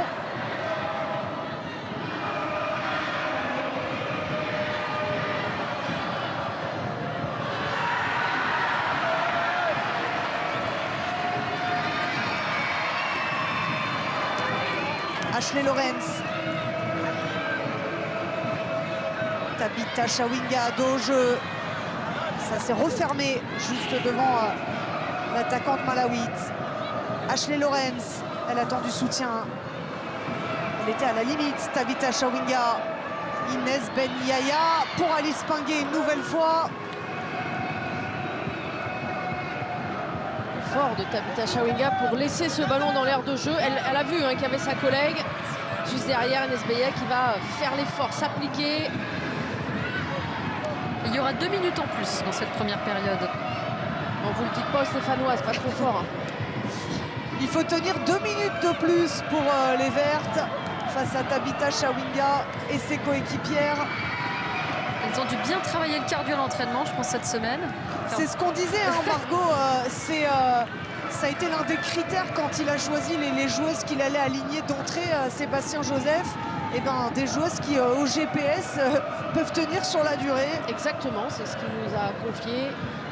Ashley Lawrence. Tabitha Chawinga, dos au jeu. Ça s'est refermé juste devant l'attaquante malawite. Ashley Lawrence, elle attend du soutien. Elle était à la limite. Tabitha Chawinga. Inès Benyaya pour Alice Pinguet une nouvelle fois. fort de Tabitha Chawinga pour laisser ce ballon dans l'aire de jeu. Elle a vu qu'il y avait sa collègue juste derrière, Inès Beya, qui va faire l'effort, s'appliquer. Il y aura 2 minutes en plus dans cette première période. Bon, vous le dites pas aux Stéphanois, c'est pas trop fort. Il faut tenir 2 minutes de plus pour les Vertes face à Tabitha Chawinga et ses coéquipières. Elles ont dû bien travailler le cardio à l'entraînement, je pense, cette semaine. C'est ce qu'on disait, hein, Margot. Ça a été l'un des critères quand il a choisi les joueuses qu'il allait aligner d'entrée, Sébastien Joseph. Et ben, des joueuses qui, au GPS, peuvent tenir sur la durée. Exactement, c'est ce qu'il nous a confié.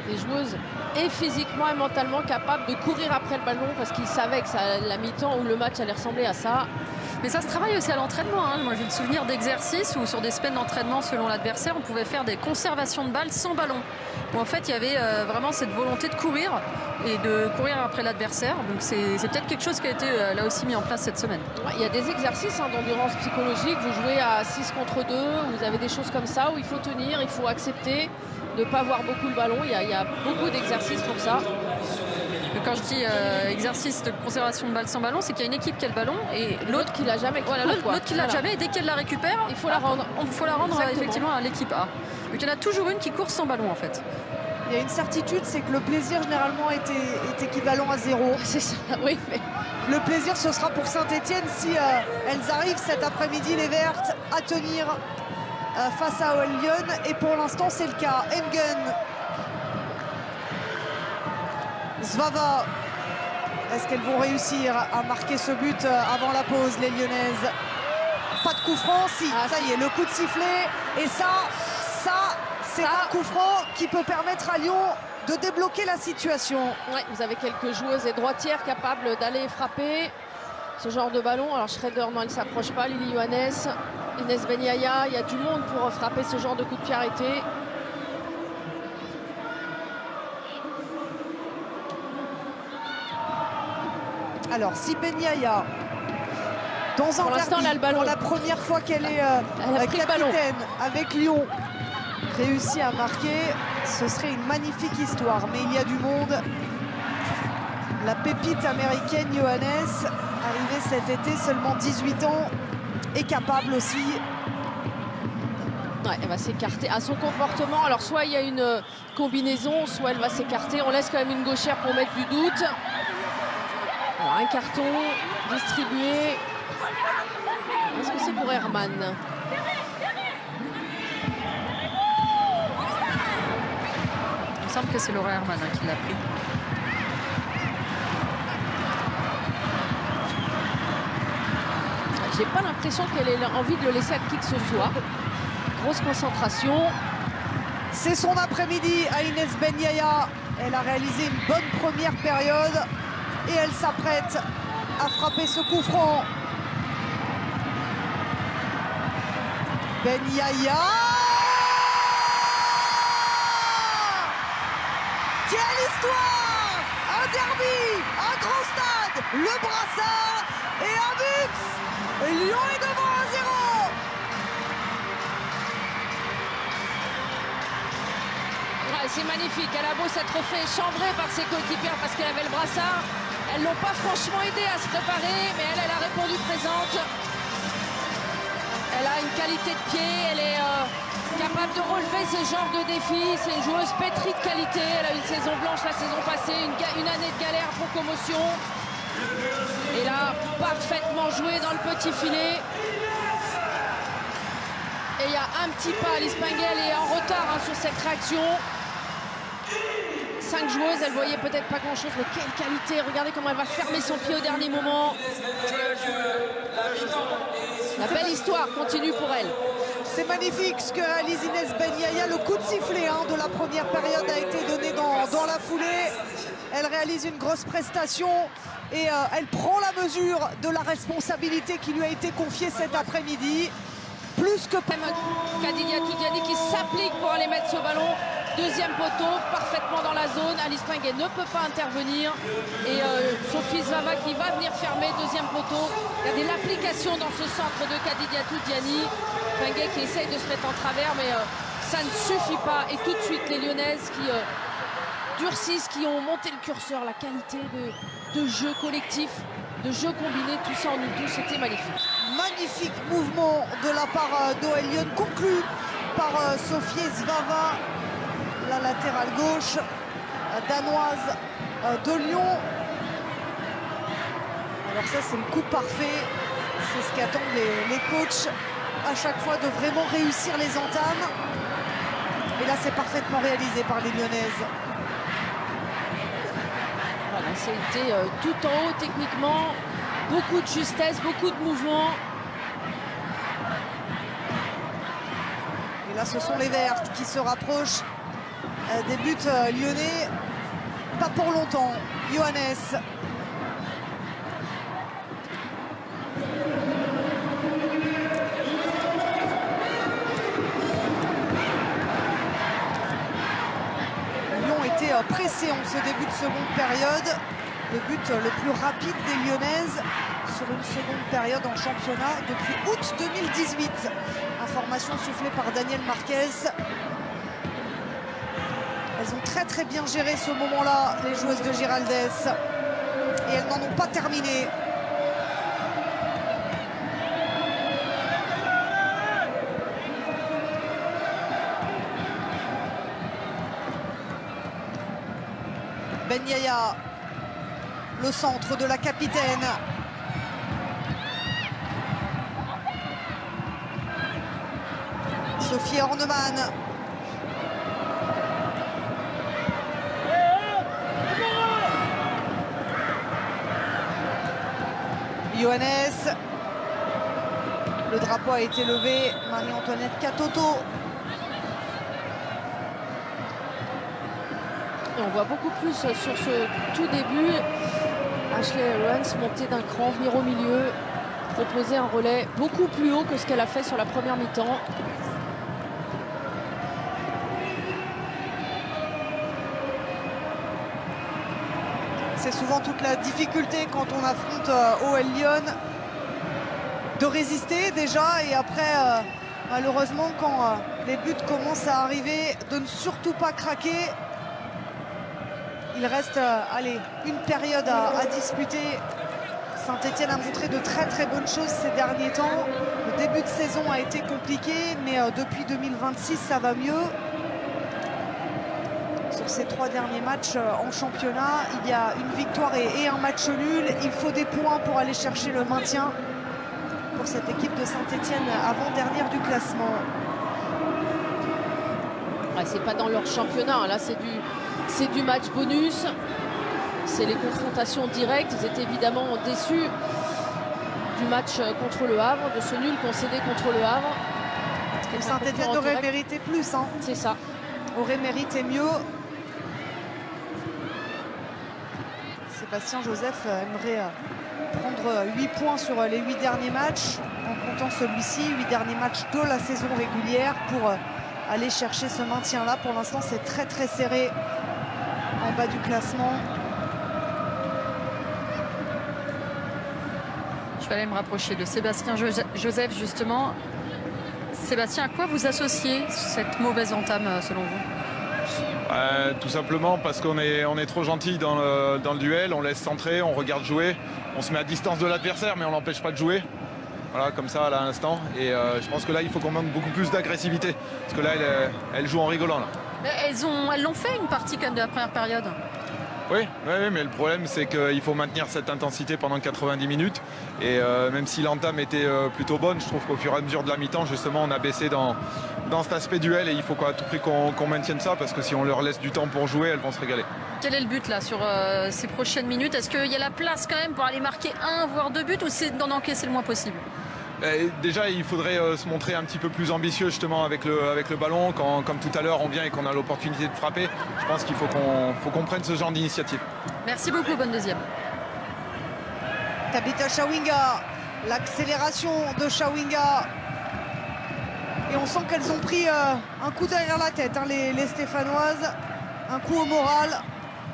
Des joueuses et physiquement et mentalement capables de courir après le ballon parce qu'ils savaient que la mi-temps ou le match allait ressembler à ça. Mais ça se travaille aussi à l'entraînement. Hein. Moi, j'ai le souvenir d'exercices où sur des semaines d'entraînement selon l'adversaire, on pouvait faire des conservations de balles sans ballon. Où en fait, il y avait vraiment cette volonté de courir et de courir après l'adversaire. Donc c'est peut-être quelque chose qui a été là aussi mis en place cette semaine. Ouais, il y a des exercices d'endurance psychologique. Vous jouez à 6 contre 2, vous avez des choses comme ça où il faut tenir, il faut accepter de ne pas voir beaucoup le ballon. Il y a beaucoup d'exercices pour ça. Quand je dis exercice de conservation de balle sans ballon, c'est qu'il y a une équipe qui a le ballon et l'autre qui l'a jamais. Voilà, l'autre qui l'a jamais, et dès qu'elle la récupère, il faut la rendre. Il faut la rendre effectivement à l'équipe A. Donc il y en a toujours une qui court sans ballon en fait. Il y a une certitude, c'est que le plaisir généralement est équivalent à 0. C'est ça, oui. Mais... Le plaisir, ce sera pour Saint-Etienne si elles arrivent cet après-midi, les Vertes, à tenir face à Lyon. Et pour l'instant, c'est le cas. Engen, Zvava. Est-ce qu'elles vont réussir à marquer ce but avant la pause, les Lyonnaises? Pas de coup franc, si. Ça y est, le coup de sifflet. Et ça, c'est un coup franc qui peut permettre à Lyon de débloquer la situation. Ouais, vous avez quelques joueuses et droitières capables d'aller frapper ce genre de ballon. Alors Schrader, non, elle ne s'approche pas. Lily Johannes, Inès Benyaya, il y a du monde pour frapper ce genre de coup de pied arrêté. Alors, si Benyaya, dans un derby, pour la première fois qu'elle est capitaine avec Lyon, réussit à marquer, ce serait une magnifique histoire. Mais il y a du monde. La pépite américaine Johannes, arrivée cet été, seulement 18 ans, est capable aussi. Ouais, elle va s'écarter à son comportement. Alors soit il y a une combinaison, soit elle va s'écarter. On laisse quand même une gauchère pour mettre du doute. Alors un carton distribué. Est-ce que c'est pour Herman? Il me semble que c'est Laura Herman qui l'a pris. J'ai pas l'impression qu'elle ait envie de le laisser à qui que ce soit. Grosse concentration. C'est son après-midi à Inès Benyaya. Elle a réalisé une bonne première période et elle s'apprête à frapper ce coup franc. Benyaya! Quelle histoire! Un derby, un grand stade, le brassard et un but! Lyon est devant 1-0! C'est magnifique, elle a beau s'être fait chambrer par ses coéquipières parce qu'elle avait le brassard. Elles l'ont pas franchement aidée à se préparer, mais elle a répondu présente. Elle a une qualité de pied, elle est capable de relever ce genre de défi. C'est une joueuse pétrie de qualité. Elle a eu une saison blanche la saison passée, une année de galère pour commotion. Et là, parfaitement joué dans le petit filet. Et il y a un petit pas, Alice Pingel est en retard sur cette réaction. 5 joueuses, elle voyait peut-être pas grand chose, mais quelle qualité! Regardez comment elle va fermer son pied au dernier moment. La belle histoire continue pour elle. C'est magnifique ce que réalise Inès Benyaya. Le coup de sifflet de la première période a été donné dans la foulée. Elle réalise une grosse prestation et elle prend la mesure de la responsabilité qui lui a été confiée cet après-midi. Plus que... Khadija Toudiani qui s'applique pour aller mettre ce ballon. Deuxième poteau, parfaitement dans la zone. Alice Pingel ne peut pas intervenir. Et Sophie Zvava qui va venir fermer, deuxième poteau. Regardez l'application dans ce centre de Khadija Toudiani. Pingel qui essaye de se mettre en travers, mais ça ne suffit pas. Et tout de suite, les Lyonnaises qui durcissent, qui ont monté le curseur, la qualité de jeu collectif, de jeu combiné, tout ça en nous tous, c'était magnifique. Magnifique mouvement de la part d'OL Lyon, conclu par Sophie Zvava, la latérale gauche danoise de Lyon. Alors ça, c'est le coup parfait, c'est ce qu'attendent les coachs à chaque fois, de vraiment réussir les entames. Et là, c'est parfaitement réalisé par les Lyonnaises. Voilà, c'était tout en haut techniquement, beaucoup de justesse, beaucoup de mouvement. Et là, ce sont les Vertes qui se rapprochent des buts lyonnais. Pas pour longtemps. Johannes. Pressé en ce début de seconde période. Le but le plus rapide des Lyonnaises sur une seconde période en championnat depuis août 2018. Information soufflée par Daniel Marquez. Elles ont très bien géré ce moment-là, les joueuses de Giraldez. Et elles n'en ont pas terminé. Ben Yaya, le centre de la capitaine. Sophie Horneman. Johannes. Le drapeau a été levé. Marie-Antoinette Katoto. Et on voit beaucoup plus sur ce tout début Ashley Aarons monter d'un cran, venir au milieu, proposer un relais beaucoup plus haut que ce qu'elle a fait sur la première mi-temps. C'est souvent toute la difficulté quand on affronte OL Lyon de résister déjà, et après malheureusement quand les buts commencent à arriver, de ne surtout pas craquer. Il reste allez, une période à disputer. Saint-Etienne a montré de très bonnes choses ces derniers temps. Le début de saison a été compliqué, mais depuis 2026 ça va mieux. Sur ces 3 derniers matchs en championnat, il y a une victoire et un match nul. Il faut des points pour aller chercher le maintien pour cette équipe de Saint-Etienne, avant-dernière du classement. Ouais, c'est pas dans leur championnat, là c'est du match bonus. C'est les confrontations directes. Ils étaient évidemment déçus du match contre le Havre, de ce nul concédé contre le Havre. Saint-Etienne aurait mérité plus. Hein. C'est ça. Aurait mérité mieux. Sébastien Joseph aimerait prendre 8 points sur les 8 derniers matchs, en comptant celui-ci, 8 derniers matchs de la saison régulière, pour aller chercher ce maintien-là. Pour l'instant, c'est très serré en bas du classement. Je vais aller me rapprocher de Sébastien Joseph, justement. Sébastien, à quoi vous associez cette mauvaise entame, selon vous? Tout simplement parce qu'on est trop gentil dans le duel, on laisse centrer, on regarde jouer, on se met à distance de l'adversaire, mais on n'empêche pas de jouer. Voilà, comme ça, là, à l'instant. Et je pense que là, il faut qu'on manque beaucoup plus d'agressivité. Parce que là, elle joue en rigolant. Là. Elles l'ont fait une partie quand même de la première période. Oui, mais le problème, c'est qu'il faut maintenir cette intensité pendant 90 minutes. Et même si l'entame était plutôt bonne, je trouve qu'au fur et à mesure de la mi-temps, justement, on a baissé dans cet aspect duel. Et il faut à tout prix qu'on maintienne ça, parce que si on leur laisse du temps pour jouer, elles vont se régaler. Quel est le but là sur ces prochaines minutes? Est-ce qu'il y a la place quand même pour aller marquer 1 voire 2 buts, ou c'est d'en encaisser le moins possible? Déjà, il faudrait se montrer un petit peu plus ambitieux justement avec le ballon. Comme tout à l'heure, on vient et qu'on a l'opportunité de frapper. Je pense qu'il faut qu'on prenne ce genre d'initiative. Merci beaucoup, bonne deuxième. Tabitha Chawinga, l'accélération de Chawinga. Et on sent qu'elles ont pris un coup derrière la tête, hein, les Stéphanoises. Un coup au moral.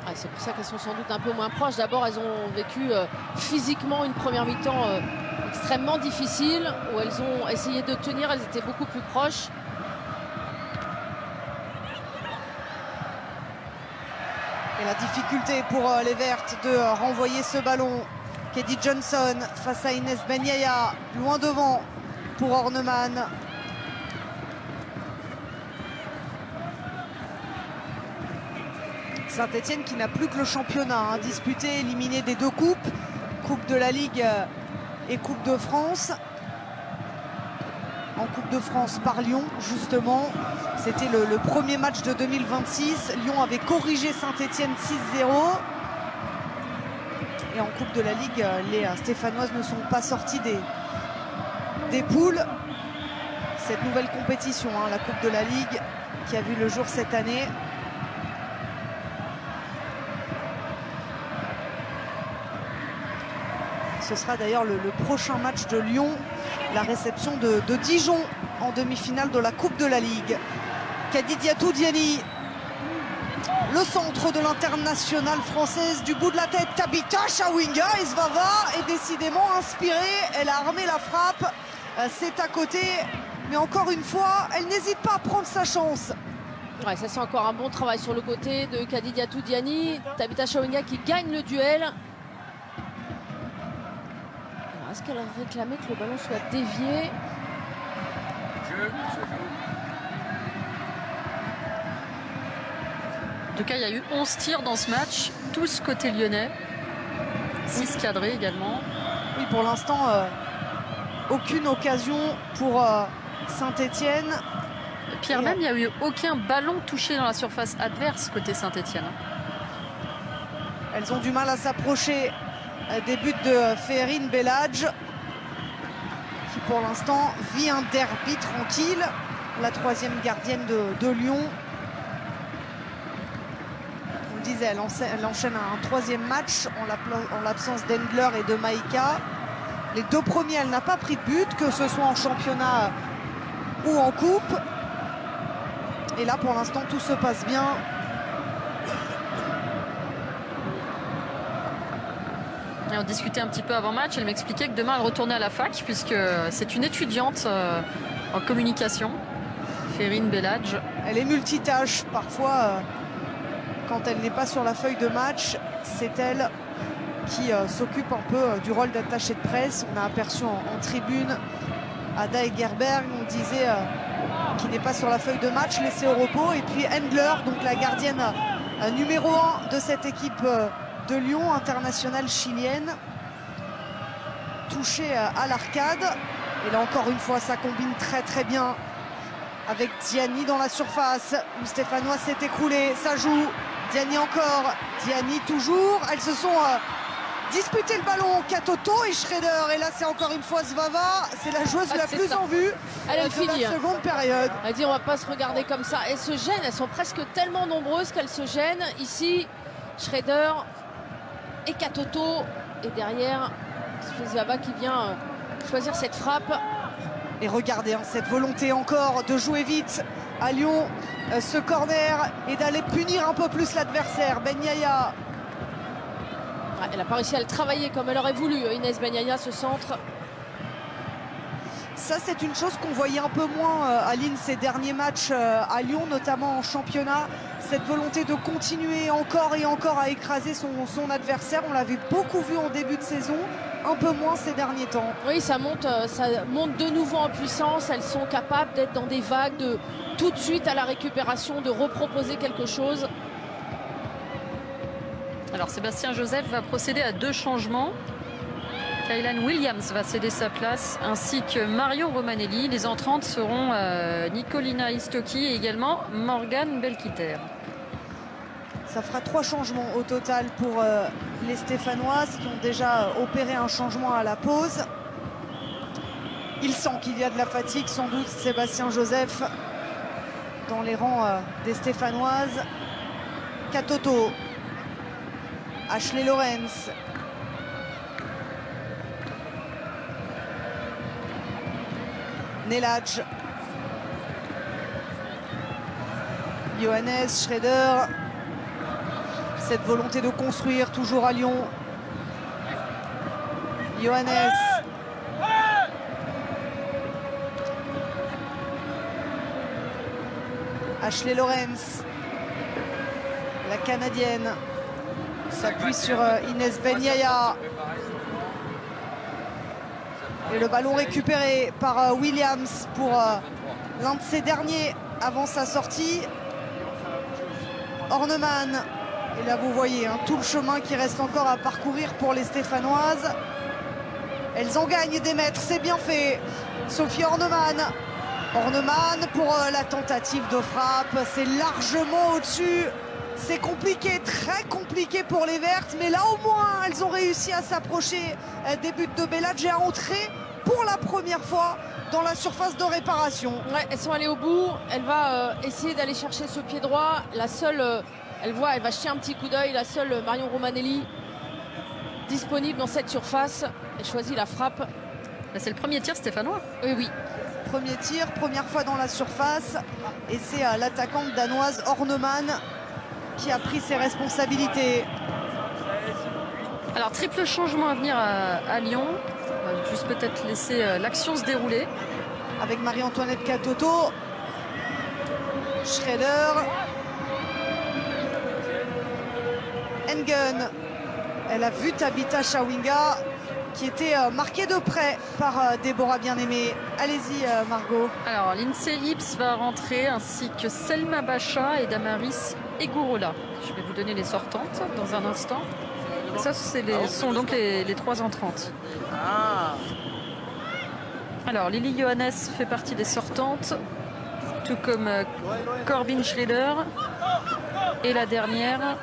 Ah, c'est pour ça qu'elles sont sans doute un peu moins proches. D'abord, elles ont vécu physiquement une première mi-temps extrêmement difficile, où elles ont essayé de tenir, elles étaient beaucoup plus proches. Et la difficulté pour les Vertes de renvoyer ce ballon. Keddy Johnson face à Inès Benyaya, loin devant pour Horneman. Saint-Etienne qui n'a plus que le championnat disputé, éliminé des 2 coupes, Coupe de la Ligue et Coupe de France. En Coupe de France par Lyon, justement. C'était le premier match de 2026. Lyon avait corrigé Saint-Etienne 6-0. Et en Coupe de la Ligue, les Stéphanoises ne sont pas sorties des poules. Cette nouvelle compétition, la Coupe de la Ligue, qui a vu le jour cette année. Ce sera d'ailleurs le prochain match de Lyon, la réception de Dijon en demi-finale de la Coupe de la Ligue. Kadidiatou Diani, le centre de l'internationale française du bout de la tête. Tabitha Chawinga, et Svava est décidément inspirée. Elle a armé la frappe, c'est à côté. Mais encore une fois, elle n'hésite pas à prendre sa chance. Ouais, ça c'est encore un bon travail sur le côté de Kadidiatou Diani. Tabitha Chawinga qui gagne le duel. Est-ce qu'elle réclamait que le ballon soit dévié? En tout cas, il y a eu 11 tirs dans ce match, tous côté lyonnais. 6 cadrés également. Oui, pour l'instant, aucune occasion pour Saint-Etienne. Pierre, même, il n'y a eu aucun ballon touché dans la surface adverse côté Saint-Etienne. Elles ont du mal à s'approcher des buts de Ferrine Belladj, qui pour l'instant vit un derby tranquille, la 3e gardienne de Lyon. On le disait, elle enchaîne un 3e match en l'absence d'Endler et de Maïka. Les 2 premiers, elle n'a pas pris de but, que ce soit en championnat ou en coupe. Et là, pour l'instant, tout se passe bien. Et on discutait un petit peu avant match, elle m'expliquait que demain elle retournait à la fac puisque c'est une étudiante en communication, Ferrine Belladj. Elle est multitâche, parfois quand elle n'est pas sur la feuille de match, c'est elle qui s'occupe un peu du rôle d'attachée de presse. On a aperçu en tribune Ada Egerberg, on disait qui n'est pas sur la feuille de match, laissée au repos, et puis Endler, donc la gardienne numéro 1 de cette équipe de Lyon, internationale chilienne, touchée à l'arcade. Et là encore une fois, ça combine très très bien avec Diani dans la surface. Une Stéphanoise s'est écroulée, ça joue. Diani encore, Diani toujours. Elles se sont disputé le ballon, Katoto et Schrader. Et là, c'est encore une fois Svava. C'est la joueuse la plus en vue de la seconde période. Elle dit on va pas se regarder comme ça. Elles se gênent, elles sont presque tellement nombreuses qu'elles se gênent. Ici, Schrader et Katoto, et derrière Svava qui vient choisir cette frappe. Et regardez cette volonté encore de jouer vite à Lyon, ce corner, et d'aller punir un peu plus l'adversaire. Benyaya, elle n'a pas réussi à le travailler comme elle aurait voulu, Inès Benyaya, ce centre. Ça, c'est une chose qu'on voyait un peu moins, Aline, ces derniers matchs à Lyon, notamment en championnat. Cette volonté de continuer encore et encore à écraser son adversaire. On l'avait beaucoup vu en début de saison, un peu moins ces derniers temps. Oui, ça monte de nouveau en puissance. Elles sont capables d'être dans des vagues, de tout de suite à la récupération, de reproposer quelque chose. Alors Sébastien Joseph va procéder à 2 changements. Kaylan Williams va céder sa place, ainsi que Marion Romanelli. Les entrantes seront Nicolina Istoki et également Morgane Belkiter. Ça fera 3 changements au total pour les Stéphanoises qui ont déjà opéré un changement à la pause. Il sent qu'il y a de la fatigue, sans doute, Sébastien Joseph dans les rangs des Stéphanoises. Katoto, Ashley Lorenz, Neladj, Johannes, Schrader. Cette volonté de construire toujours à Lyon. Johannes. Ashley Lorenz, la Canadienne. s'appuie sur Inès Ben Yaya. Et le ballon récupéré par Williams pour l'un de ses derniers avant sa sortie. Horneman. Et là, vous voyez tout le chemin qui reste encore à parcourir pour les Stéphanoises. Elles en gagnent des mètres, c'est bien fait. Sophie Horneman. Horneman pour la tentative de frappe. C'est largement au-dessus. C'est compliqué, très compliqué pour les Vertes. Mais là, au moins, elles ont réussi à s'approcher des buts de Beladje et à entrer pour la première fois dans la surface de réparation. Ouais, elles sont allées au bout. Elle va essayer d'aller chercher ce pied droit. La seule, elle va jeter un petit coup d'œil. La seule Marion Romanelli disponible dans cette surface. Elle choisit la frappe. C'est le premier tir stéphanois. Oui, oui. Premier tir, première fois dans la surface. Et c'est l'attaquante danoise Horneman qui a pris ses responsabilités. Alors, triple changement à venir à Lyon. On va juste peut-être laisser l'action se dérouler. Avec Marie-Antoinette Katoto. Schrader. Engen. Elle a vu Tabitha Chawinga qui était marquée de près par Déborah Bien-Aimée. Allez-y Margot. Alors, Lindsay Hips va rentrer ainsi que Selma Bacha et Damaris Egourola. Je vais vous donner les sortantes dans un instant. Et ça, sont donc les trois entrantes. Alors, Lily Johannes fait partie des sortantes, tout comme Corbin Schrader. Et la dernière,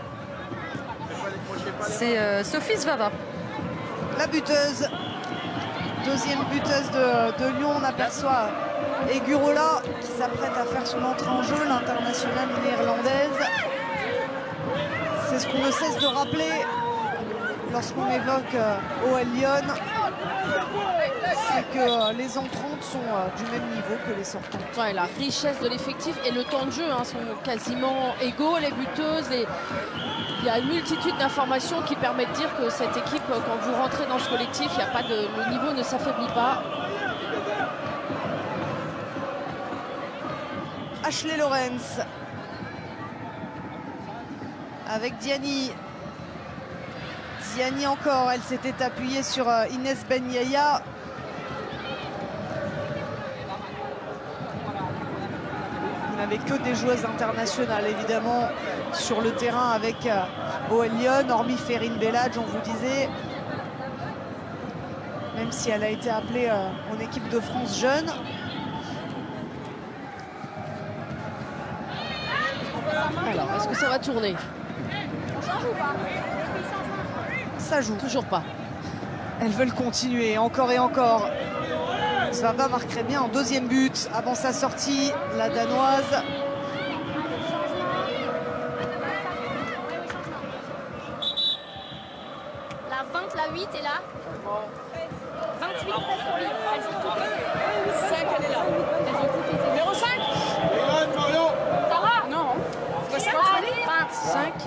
c'est Sophie Svava. La buteuse, deuxième buteuse de Lyon. On aperçoit Egourola qui s'apprête à faire son entrée en jeu, l'internationale néerlandaise. C'est ce qu'on ne cesse de rappeler lorsqu'on évoque OL Lyon, c'est que les entrantes sont du même niveau que les sortantes. Ouais, la richesse de l'effectif et le temps de jeu sont quasiment égaux. Les buteuses, il y a une multitude d'informations qui permettent de dire que cette équipe, quand vous rentrez dans ce collectif, le niveau ne s'affaiblit pas. Ashley Lawrence avec Diani. Diani encore, elle s'était appuyée sur Inès Ben Yaya. Vous n'avez que des joueuses internationales évidemment sur le terrain avec OL Lyon, hormis Ferrine Beladje, on vous disait. Même si elle a été appelée en équipe de France jeune. Alors, est-ce que ça va tourner? Ça joue. Toujours pas. Elles veulent continuer encore et encore. Svava marquerait bien en deuxième but avant sa sortie, la danoise. La 20, la 8 est là. 28 presque, oui. Elles ont toutes. 5, elle est là. Elles ont toutes été. Numéro 5. Ça va? Non. 5. 5. 20. 5.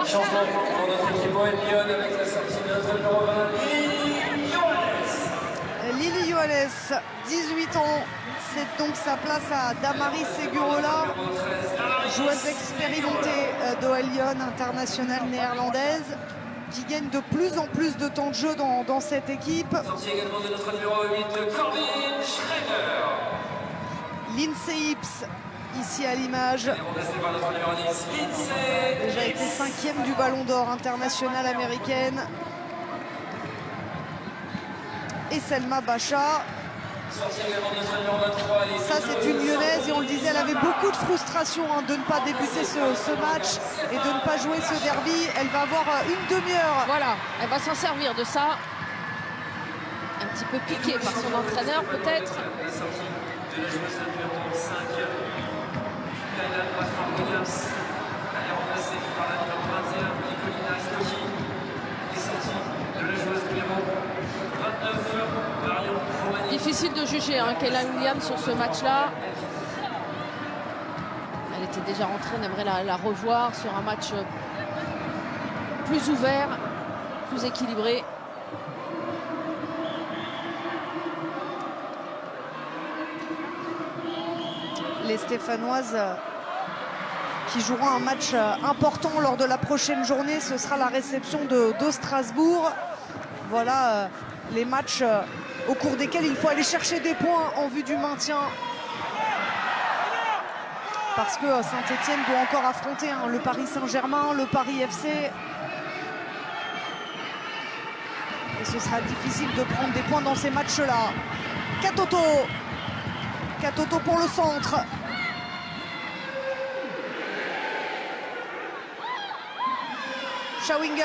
Changement pour notre équipe OL Lyon avec la sortie de notre numéro 20, Lily Johannes. Lily Johannes, 18 ans. C'est donc sa place à Damaris Egourola, joueuse expérimentée d'OL Lyon, internationale néerlandaise, qui gagne de plus en plus de temps de jeu dans cette équipe. Sortie également de notre numéro 8, Corbin Schrader. Lindsay Hips, ici à l'image, Remplacé par notre numéro 10, Lindsay. déjà été 5e du Ballon d'Or internationale américaine. Et Selma Bacha. Sortie également de notre numéro 23, Lily Ça, c'est une Lyonnaise et on le disait, elle avait beaucoup de frustration de ne pas débuter ce match et de ne pas jouer ce derby. Elle va avoir une demi-heure. Voilà, elle va s'en servir de ça. Un petit peu piquée par son entraîneur peut-être. est sortie de la joueuse numéro 5, Kayla Williams. Elle est remplacée par la numéro 21, Nicolina Stocchi. Elle est sortie de la joueuse numéro 29, Marion Romani. Difficile de juger Kayla Williams sur ce match-là. Elle était déjà rentrée, on aimerait la revoir sur un match plus ouvert, plus équilibré. les Stéphanoises qui joueront un match important lors de la prochaine journée. Ce sera la réception de Strasbourg. Voilà les matchs au cours desquels il faut aller chercher des points en vue du maintien. Parce que Saint-Etienne doit encore affronter le Paris Saint-Germain, le Paris FC. Et ce sera difficile de prendre des points dans ces matchs-là. Katoto pour le centre. Chawinga.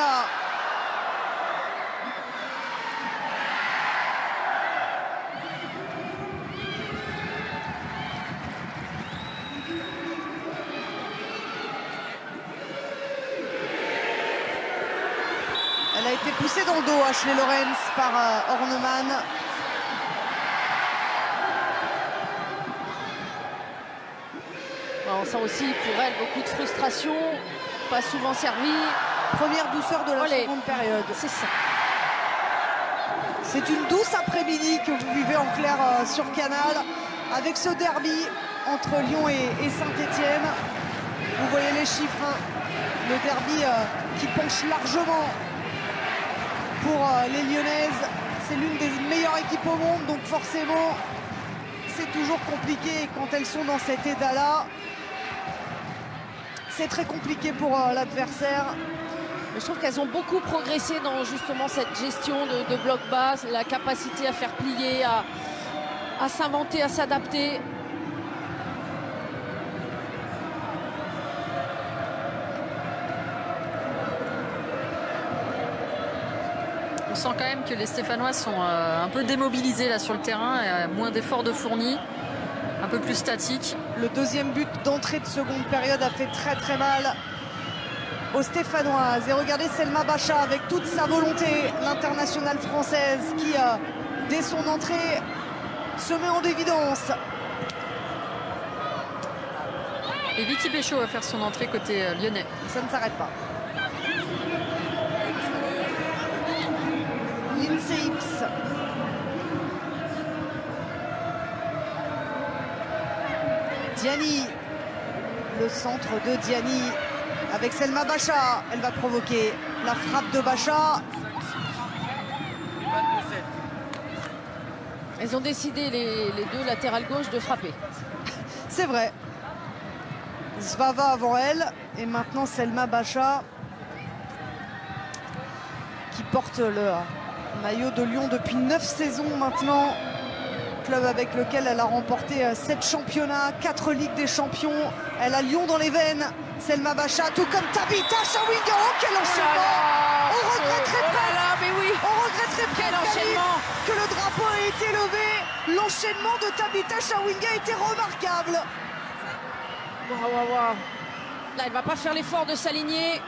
Elle a été poussée dans le dos, Ashley Lorenz, par Horneman. On sent aussi pour elle beaucoup de frustration, pas souvent servie. Première douceur de la seconde période. C'est ça. C'est une douce après-midi que vous vivez en clair sur Canal avec ce derby entre Lyon et Saint-Etienne. Vous voyez les chiffres, le derby qui penche largement pour les Lyonnaises. C'est l'une des meilleures équipes au monde, donc forcément c'est toujours compliqué quand elles sont dans cet état-là. C'est très compliqué pour l'adversaire. Je trouve qu'elles ont beaucoup progressé dans justement cette gestion de bloc bas, la capacité à faire plier, à s'inventer, à s'adapter. On sent quand même que les Stéphanoises sont un peu démobilisées là sur le terrain, moins d'efforts de fournis, un peu plus statique. Le deuxième but d'entrée de seconde période a fait très très mal aux Stéphanoises. Et regardez Selma Bacha avec toute sa volonté, l'internationale française qui, dès son entrée, se met en évidence. Et Vicky Béchaud va faire son entrée côté lyonnais. Ça ne s'arrête pas. Lindsay Hips. Diani, le centre de Diani avec Selma Bacha. Elle va provoquer la frappe de Bacha. Elles ont décidé, les deux latérales gauche, de frapper. C'est vrai. Zvava avant elle. Et maintenant Selma Bacha qui porte le maillot de Lyon depuis 9 saisons maintenant. Club avec lequel elle a remporté 7 championnats, 4 Ligues des Champions. Elle a Lyon dans les veines. Selma Bacha, tout comme Tabitha Chawinga. Oh, quel enchaînement! On regretterait presque, mais oui. on regretterait Quel presque, enchaînement! que le drapeau ait été levé. L'enchaînement de Tabitha Chawinga était remarquable. Waouh. Là, elle va pas faire l'effort de s'aligner.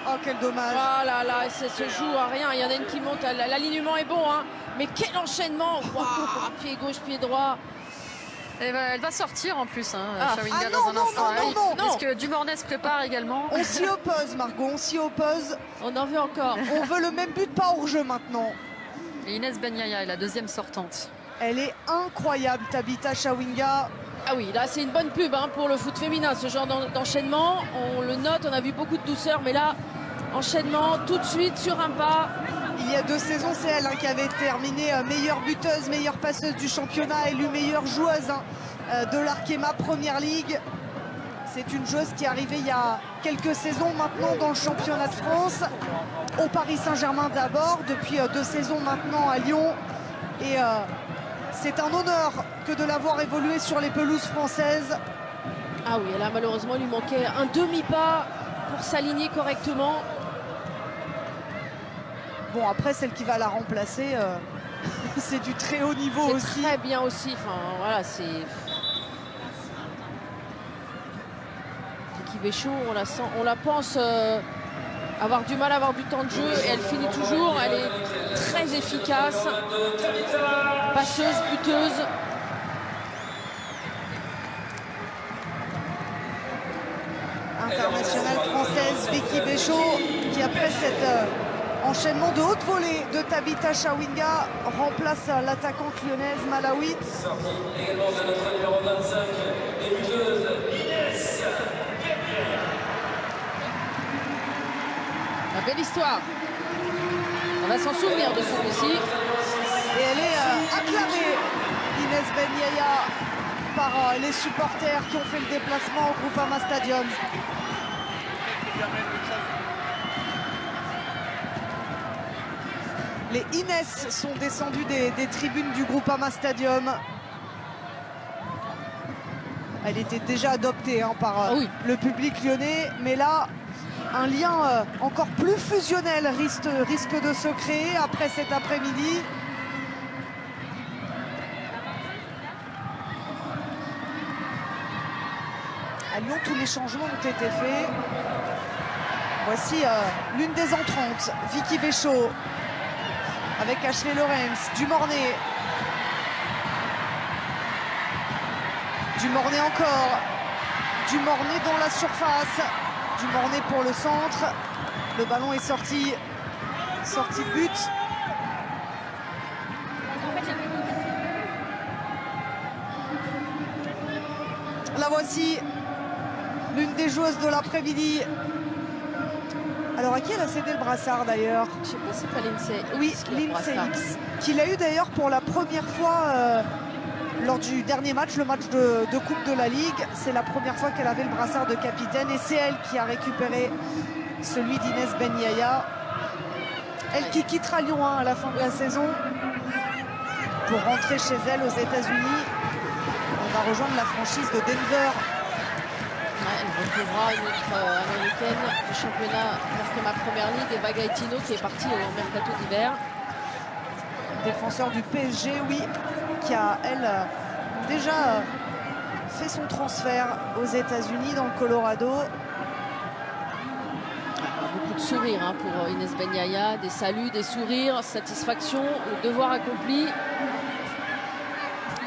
Oh, quel dommage. Voilà, là, ça se joue à rien. Il y en a une qui monte. L'alignement est bon, hein. Mais quel enchaînement! Waouh, pied gauche, pied droit. Et elle va sortir en plus, Chawinga, non, dans un instant. non. Parce que Dumornay se prépare également. On s'y oppose, Margot, on s'y oppose. On en veut encore. On veut le même but, pas hors jeu maintenant. Et Inès Benyaya est la deuxième sortante. Elle est incroyable, Tabitha Chawinga. Ah oui, là, c'est une bonne pub pour le foot féminin, ce genre d'enchaînement. On le note, on a vu beaucoup de douceur, mais là, enchaînement tout de suite sur un pas. Il y a 2 saisons, c'est elle qui avait terminé meilleure buteuse, meilleure passeuse du championnat, élue meilleure joueuse de l'Arkema Première Ligue. C'est une joueuse qui est arrivée il y a quelques saisons maintenant dans le championnat de France. Au Paris Saint-Germain d'abord, depuis 2 saisons maintenant à Lyon. Et c'est un honneur que de l'avoir évolué sur les pelouses françaises. Ah oui, là, malheureusement, il lui manquait un demi-pas pour s'aligner correctement. Bon, après, celle qui va la remplacer, c'est du très haut niveau aussi. C'est très bien aussi. Enfin, voilà, c'est... Vicky Béchaud, on la pense avoir du mal à avoir du temps de jeu. Et elle finit toujours. Elle est très efficace. Passeuse, buteuse. Internationale française, Vicky Béchaud, qui après cette Enchaînement de haute volée de Tabitha Chawinga remplace l'attaquante lyonnaise Malawi. Sortie également de notre numéro 25, et buteuse Inès. La belle histoire. On va s'en souvenir de celui-ci. Et elle est acclamée, Inès Ben Yaya, par les supporters qui ont fait le déplacement au Groupama Stadium. Les Inès sont descendus des tribunes du Groupama Stadium. Elle était déjà adoptée par le public lyonnais, mais là, un lien encore plus fusionnel risque de se créer après cet après-midi. À Lyon, tous les changements ont été faits. Voici l'une des entrantes, Vicky Béchaud, avec Ashley Lorenz, Dumornay. Dumornay encore. Dumornay dans la surface. Dumornay pour le centre. Le ballon est sorti de but. La voici, l'une des joueuses de l'après-midi. Alors à qui elle a cédé le brassard d'ailleurs? Je sais pas, c'est pas Lindsay. Oui, Lindsay X, qui l'a eu d'ailleurs pour la première fois lors du dernier match, le match de Coupe de la Ligue. C'est la première fois qu'elle avait le brassard de capitaine et c'est elle qui a récupéré celui d'Inès Ben Yaya. Elle qui quittera Lyon à la fin de la saison pour rentrer chez elle aux États-Unis. Elle va rejoindre la franchise de Denver. Elle retrouvera une autre américaine du championnat Northema Premier League, Eva Gaetino, qui est partie au mercato d'hiver. Défenseur du PSG, oui, qui a, elle, déjà fait son transfert aux États-Unis dans le Colorado. Beaucoup de sourires pour Inès Ben Yaya, des saluts, des sourires, satisfaction, le devoir accompli.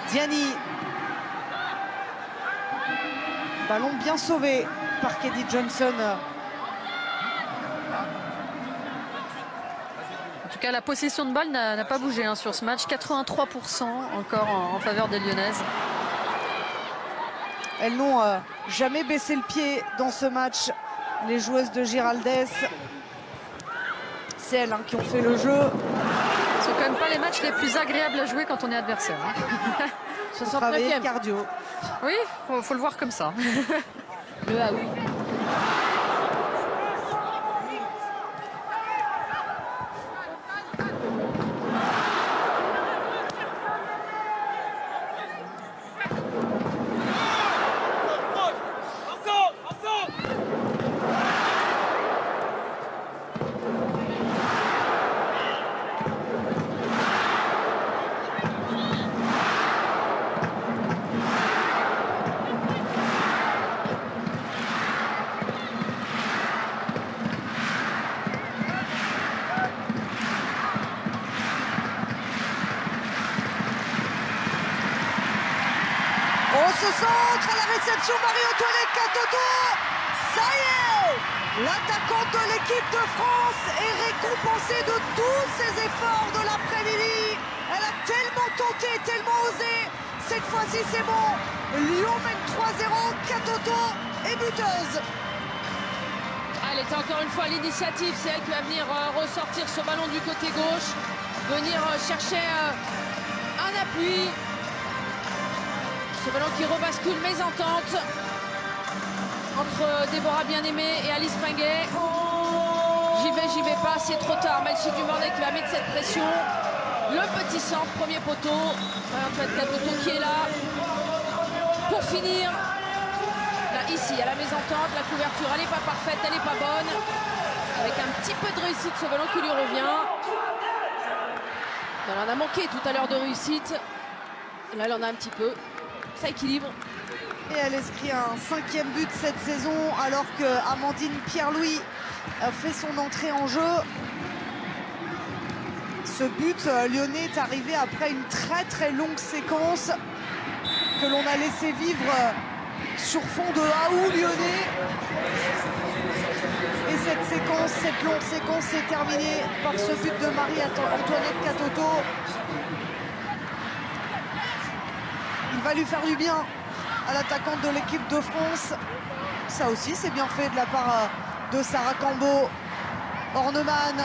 Diani. Ballon bien sauvé par Keddy Johnson. En tout cas, la possession de balle n'a pas bougé sur ce match. 83% encore en faveur des Lyonnaises. Elles n'ont jamais baissé le pied dans ce match, les joueuses de Giraldez. C'est elles qui ont fait le jeu. Ce sont quand même pas les matchs les plus agréables à jouer quand on est adversaire. Ce sera travailler le cardio. Oui, faut le voir comme ça. Le ah oui. Ce centre à la réception, Marie-Antoinette Katoto. Ça y est, l'attaquante de l'équipe de France est récompensée de tous ses efforts de l'après-midi. Elle a tellement tenté, tellement osé. Cette fois-ci, c'est bon. Lyon mène 3-0. Katoto est buteuse. Elle était encore une fois à l'initiative. C'est elle qui va venir ressortir ce ballon du côté gauche. Venir chercher un appui. Ce ballon qui rebascule mésentente entre Déborah Bien-Aimée et Alice Pinguet. J'y vais pas, c'est trop tard. Melchi Dumornay qui va mettre cette pression. Le petit centre, premier poteau. Marie-Antoinette Katoto qui est là. Pour finir, là, ici, à la mésentente, la couverture, elle n'est pas parfaite, elle n'est pas bonne. Avec un petit peu de réussite, ce ballon qui lui revient. Elle en a manqué tout à l'heure de réussite. Là, elle en a un petit peu. Ça équilibre. Et elle inscrit un 5e but cette saison alors que Amandine Pierre-Louis a fait son entrée en jeu. Ce but lyonnais est arrivé après une très longue séquence que l'on a laissé vivre sur fond de Haou lyonnais. Et cette longue séquence s'est terminée par ce but de Marie-Antoinette Katoto. Il va lui faire du bien à l'attaquante de l'équipe de France. Ça aussi, c'est bien fait de la part de Sarah Cambo. Horneman.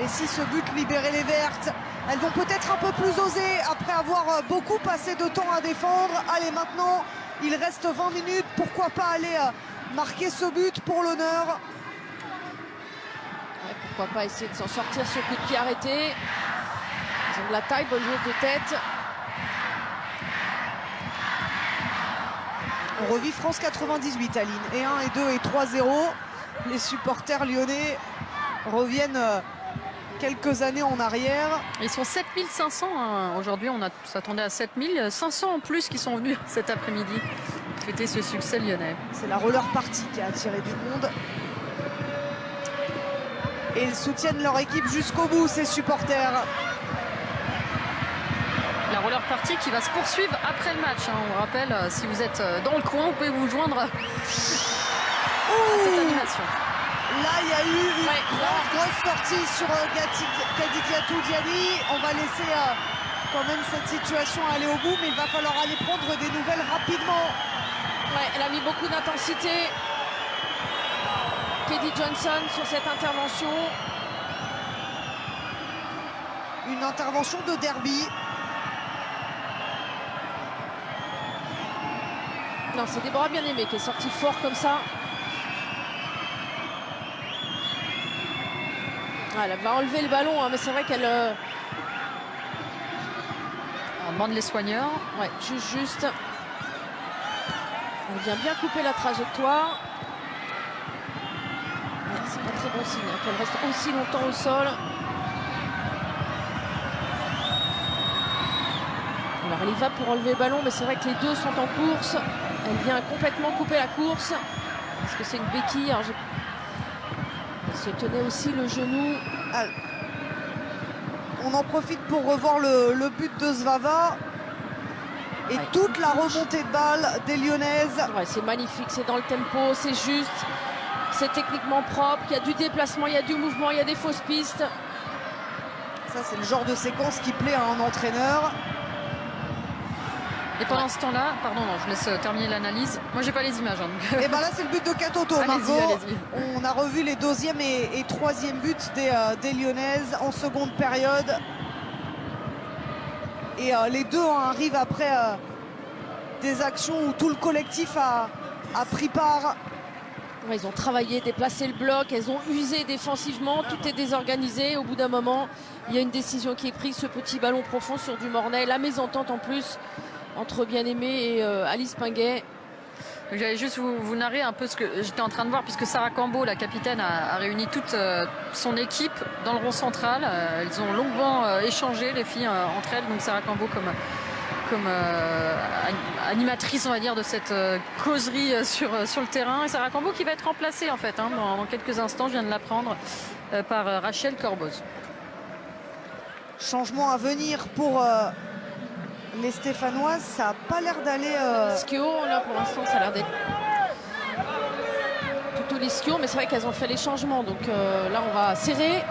Et si ce but libérait les Vertes, elles vont peut-être un peu plus oser après avoir beaucoup passé de temps à défendre. Allez, maintenant, il reste 20 minutes. Pourquoi pas aller marquer ce but pour l'honneur? Ouais, pourquoi pas essayer de s'en sortir sur coup de pied arrêté. Ils ont de la taille, bonne joueuse de tête. On revit France 98, Aline. Et 1, et 2, et 3-0. Les supporters lyonnais reviennent quelques années en arrière. Ils sont 7500 hein. Aujourd'hui, on s'attendait à 7500 en plus qui sont venus cet après-midi fêter ce succès lyonnais. C'est la roller party qui a attiré du monde. Et ils soutiennent leur équipe jusqu'au bout, ces supporters. La roller party qui va se poursuivre après le match. Hein. On vous rappelle, si vous êtes dans le coin, vous pouvez vous joindre à cette animation. Là, il y a eu une grosse sortie sur Kadidiatou Diani. On va laisser quand même cette situation aller au bout, mais il va falloir aller prendre des nouvelles rapidement. Ouais, elle a mis beaucoup d'intensité. Keddy Johnson sur cette intervention. Une intervention de derby. Non, c'est Déborah Bien-Aimée qui est sortie fort comme ça. Elle va enlever le ballon, hein, mais c'est vrai qu'elle... On demande les soigneurs. Ouais, juste. Elle vient bien couper la trajectoire. Ouais, c'est pas très bon signe hein, qu'elle reste aussi longtemps au sol. Alors elle y va pour enlever le ballon, mais c'est vrai que les deux sont en course. Elle vient complètement couper la course. Parce que c'est une béquille. Alors elle se tenait aussi le genou. On en profite pour revoir le but de Zvava. Et ouais, toute la remontée de balle des Lyonnaises. Ouais, c'est magnifique, c'est dans le tempo, c'est juste. C'est techniquement propre. Il y a du déplacement, il y a du mouvement, il y a des fausses pistes. Ça, c'est le genre de séquence qui plaît à un entraîneur. Et pendant ce temps-là, pardon, non, je laisse terminer l'analyse. Moi, j'ai pas les images. Hein, et ben là, c'est le but de Katoto, Margot. On a revu les deuxième et troisième buts des Lyonnaises en seconde période. Et les deux arrivent après des actions où tout le collectif a pris part. Ouais, ils ont travaillé, déplacé le bloc, elles ont usé défensivement, tout est désorganisé. Au bout d'un moment, il y a une décision qui est prise, ce petit ballon profond sur du Mornay. La mésentente en plus entre Bien-Aimée et Alice Pinguet. J'allais juste vous narrer un peu ce que j'étais en train de voir, puisque Sarah Cambo, la capitaine, a réuni toute son équipe dans le rond central. Elles ont longuement échangé, les filles, entre elles. Donc Sarah Cambo comme animatrice, on va dire, de cette causerie sur le terrain. Et Sarah Cambo qui va être remplacée, en fait, hein, dans quelques instants, je viens de l'apprendre, par Rachel Corboz. Changement à venir pour... les Stéphanoises, ça n'a pas l'air d'aller... Schio, là, pour l'instant, ça a l'air d'être plutôt les Schio, mais c'est vrai qu'elles ont fait les changements. Donc là, on va serrer.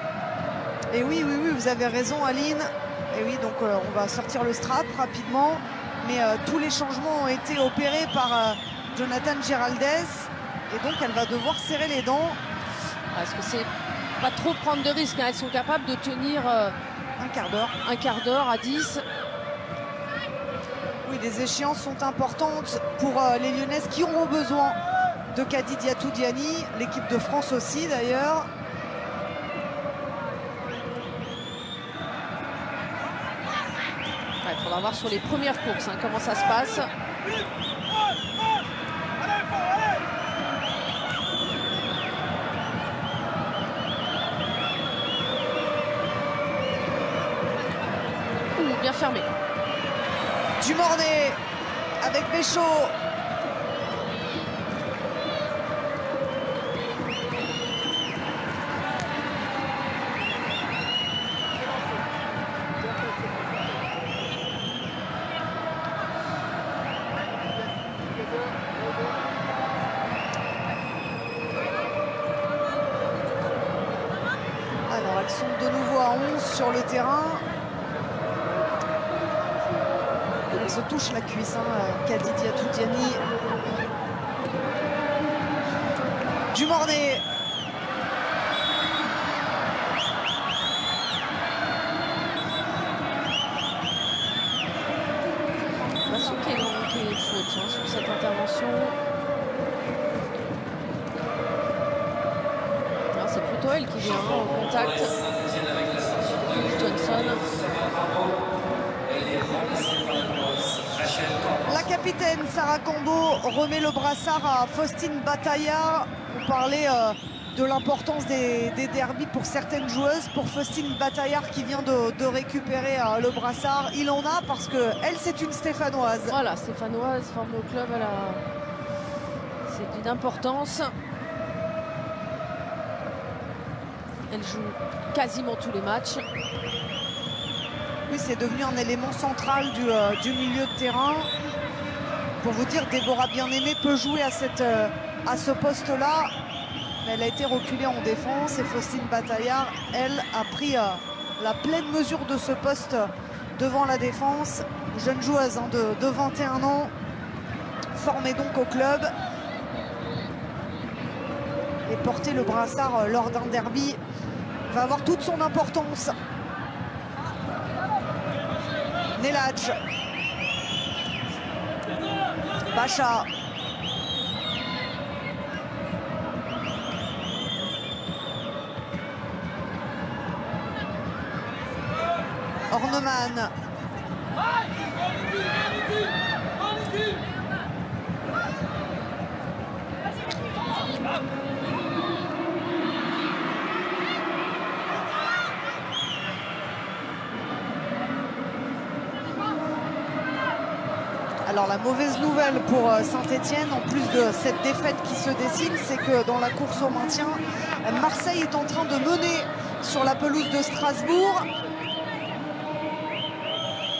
Et oui, vous avez raison, Aline. Et oui, donc on va sortir le strap rapidement. Mais tous les changements ont été opérés par Jonathan Giraldez. Et donc, elle va devoir serrer les dents. Parce que c'est pas trop prendre de risques. Hein. Elles sont capables de tenir un quart d'heure. Un quart d'heure à 10. Oui, les échéances sont importantes pour les Lyonnaises qui auront besoin de Kadidiatou Diani, l'équipe de France aussi d'ailleurs. Il faudra voir sur les premières courses hein, comment ça se passe. Ouh, bien fermé. Du Mornay avec Béchaud. sur le terrain. Elle se touche la cuisse, Khady Diatou Diani. Dumornay. Qui est faute sur cette intervention. C'est plutôt elle qui vient en contact. Johnson. La capitaine Sarah Cambo remet le brassard à Faustine Bataillard. On parlait de l'importance des derbies pour certaines joueuses. Pour Faustine Bataillard qui vient de récupérer le brassard, il en a parce qu'elle, c'est une Stéphanoise. Voilà, Stéphanoise, forme au club, c'est d'une importance. Elle joue quasiment tous les matchs. Oui, c'est devenu un élément central du milieu de terrain. Pour vous dire, Déborah Bien-Aimée peut jouer à ce poste-là. Mais elle a été reculée en défense et Faustine Bataillard, elle, a pris la pleine mesure de ce poste devant la défense. Jeune joueuse de 21 ans, formée donc au club. Et porter le brassard lors d'un derby va avoir toute son importance. Neladj. Bacha. Horneman. Alors la mauvaise nouvelle pour Saint-Étienne, en plus de cette défaite qui se dessine, c'est que dans la course au maintien, Marseille est en train de mener sur la pelouse de Strasbourg.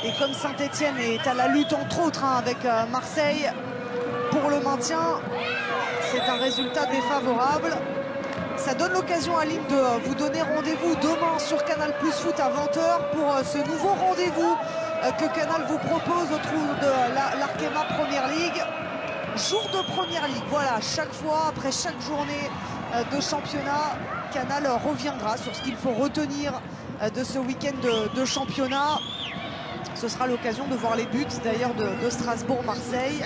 Et comme Saint-Étienne est à la lutte entre autres avec Marseille pour le maintien, c'est un résultat défavorable. Ça donne l'occasion, Aline, de vous donner rendez-vous demain sur Canal Plus Foot à 20h pour ce nouveau rendez-vous que Canal vous propose autour de l'Arkema Première Ligue. Jour de Première Ligue, voilà, chaque fois, après chaque journée de championnat, Canal reviendra sur ce qu'il faut retenir de ce week-end de championnat. Ce sera l'occasion de voir les buts d'ailleurs de Strasbourg-Marseille.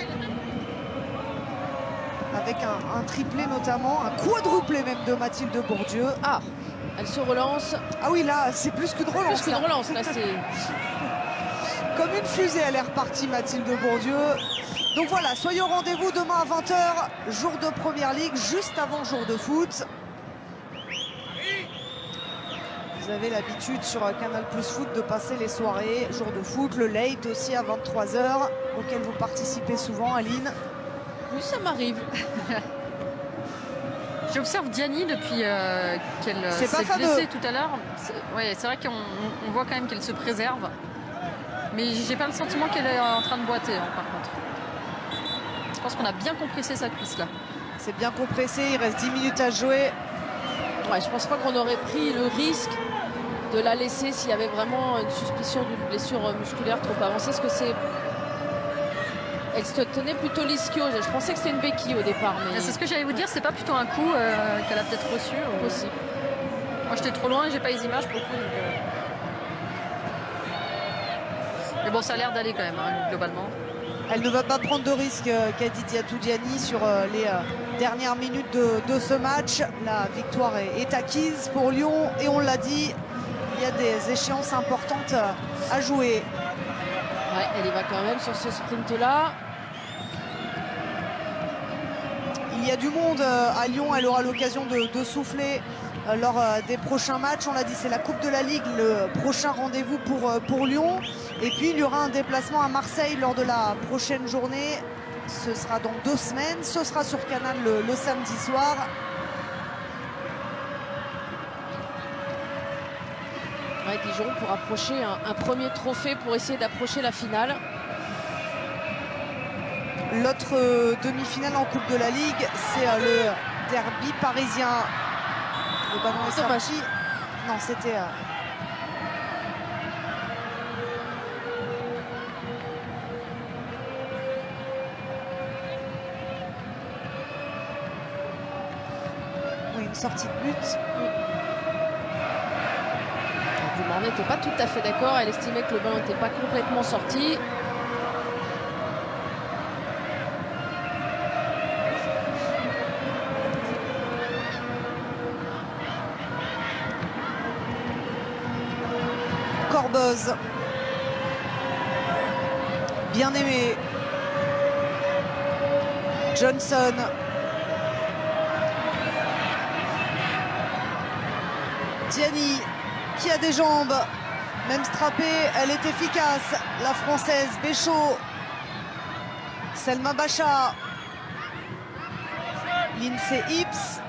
Avec un triplé notamment, un quadruplé même de Mathilde Bourdieu. Ah, elle se relance. Ah oui, là, c'est plus qu'une relance. Plus qu'une relance, là, c'est... Comme une fusée, elle est repartie, Mathilde Bourdieu. Donc voilà, soyez au rendez-vous demain à 20h, jour de Première Ligue, juste avant jour de foot. Vous avez l'habitude sur Canal Plus Foot de passer les soirées, jour de foot, le late aussi à 23h, auquel vous participez souvent, Aline. Oui, ça m'arrive. J'observe Diani depuis qu'elle s'est blessée tout à l'heure. C'est vrai qu'on voit quand même qu'elle se préserve. Mais j'ai pas le sentiment qu'elle est en train de boiter, par contre. Je pense qu'on a bien compressé sa cuisse là. C'est bien compressé, il reste 10 minutes à jouer. Ouais, je pense pas qu'on aurait pris le risque de la laisser s'il y avait vraiment une suspicion d'une blessure musculaire trop avancée. Parce que c'est... Elle se tenait plutôt l'ischio. Je pensais que c'était une béquille au départ. Mais... C'est ce que j'allais vous dire, c'est pas plutôt un coup qu'elle a peut-être reçu aussi. Moi j'étais trop loin et j'ai pas les images pour le coup. Mais bon, ça a l'air d'aller quand même, globalement. Elle ne va pas prendre de risque, Khady Diatou Diani, sur les dernières minutes de ce match. La victoire est acquise pour Lyon et on l'a dit, il y a des échéances importantes à jouer. Ouais, elle y va quand même sur ce sprint-là. Il y a du monde à Lyon, elle aura l'occasion de souffler lors des prochains matchs. On l'a dit, c'est la Coupe de la Ligue, le prochain rendez-vous pour Lyon. Et puis il y aura un déplacement à Marseille lors de la prochaine journée. Ce sera dans 2 semaines. Ce sera sur Canal le samedi soir. Ouais, Dijon pour approcher un premier trophée pour essayer d'approcher la finale. L'autre demi-finale en Coupe de la Ligue, c'est le derby parisien. Le ballon est sorti. Non, c'était une sortie de but. Dumornay n'était pas tout à fait d'accord. Elle estimait que le ballon n'était pas complètement sorti. Corboz. Bien aimé. Johnson. Diani qui a des jambes, même strappée, elle est efficace. La Française, Béchaud. Selma Bacha. Lindsay Hips.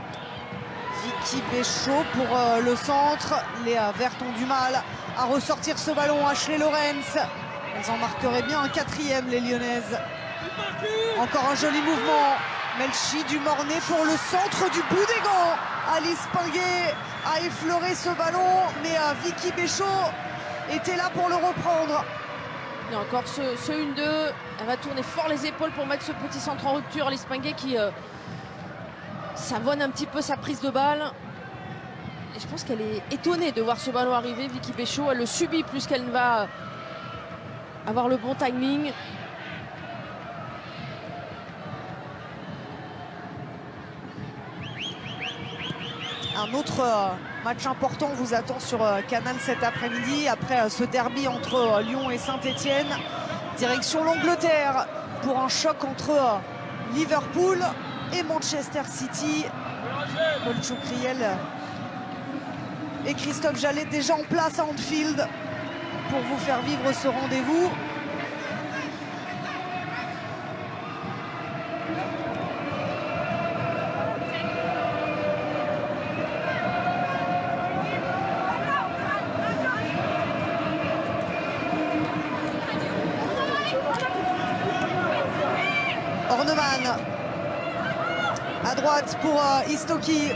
Vicky Béchaud pour le centre. Léa Vert ont du mal à ressortir ce ballon. Ashley Lorenz. Elles en marqueraient bien un 4e, les Lyonnaises. Encore un joli mouvement. Melchi Dumornay pour le centre du bout des gants. Alice Pinguet a effleuré ce ballon, mais Vicky Béchaud était là pour le reprendre. Il y a encore ce 1-2. Elle va tourner fort les épaules pour mettre ce petit centre en rupture. Alice Pinguet qui savonne un petit peu sa prise de balle. Et je pense qu'elle est étonnée de voir ce ballon arriver. Vicky Béchaud, elle le subit plus qu'elle ne va avoir le bon timing. Un autre match important vous attend sur Canal cet après-midi. Après ce derby entre Lyon et Saint-Etienne. Direction l'Angleterre pour un choc entre Liverpool et Manchester City. Paul Choucriel et Christophe Jallet déjà en place à Anfield pour vous faire vivre ce rendez-vous. Horneman à droite pour Istoki.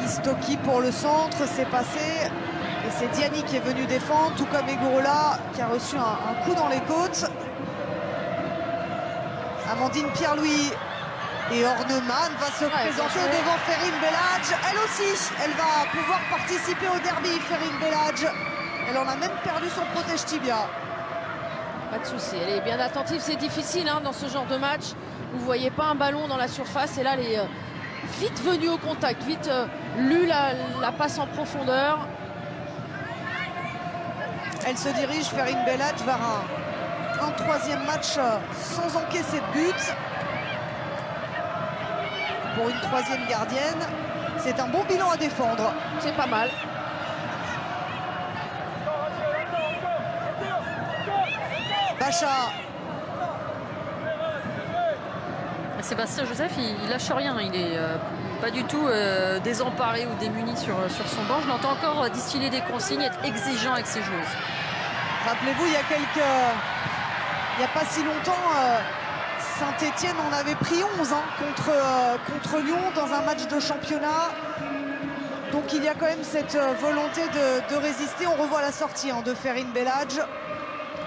Istoki pour le centre, c'est passé. Et c'est Diani qui est venu défendre, tout comme Egorola qui a reçu un coup dans les côtes. Amandine Pierre-Louis. Et Horneman va se présenter devant Ferine Belhadj. Elle aussi, elle va pouvoir participer au derby, Ferine Belhadj. Elle en a même perdu son protège tibia. Pas de souci, elle est bien attentive. C'est difficile dans ce genre de match. Vous ne voyez pas un ballon dans la surface. Et là, elle est vite venue au contact, vite lu la passe en profondeur. Elle se dirige, Ferine Belhadj, vers un 3e match sans encaisser de but. Pour une 3e gardienne, c'est un bon bilan à défendre. C'est pas mal. Bacha. Sébastien Joseph, il lâche rien. Il est pas du tout désemparé ou démuni sur son banc. Je l'entends encore distiller des consignes, être exigeant avec ses joueuses. Rappelez-vous, il y a pas si longtemps, Saint-Etienne en avait pris 11 contre Lyon dans un match de championnat. Donc il y a quand même cette volonté de résister. On revoit la sortie de Ferine Belhadj.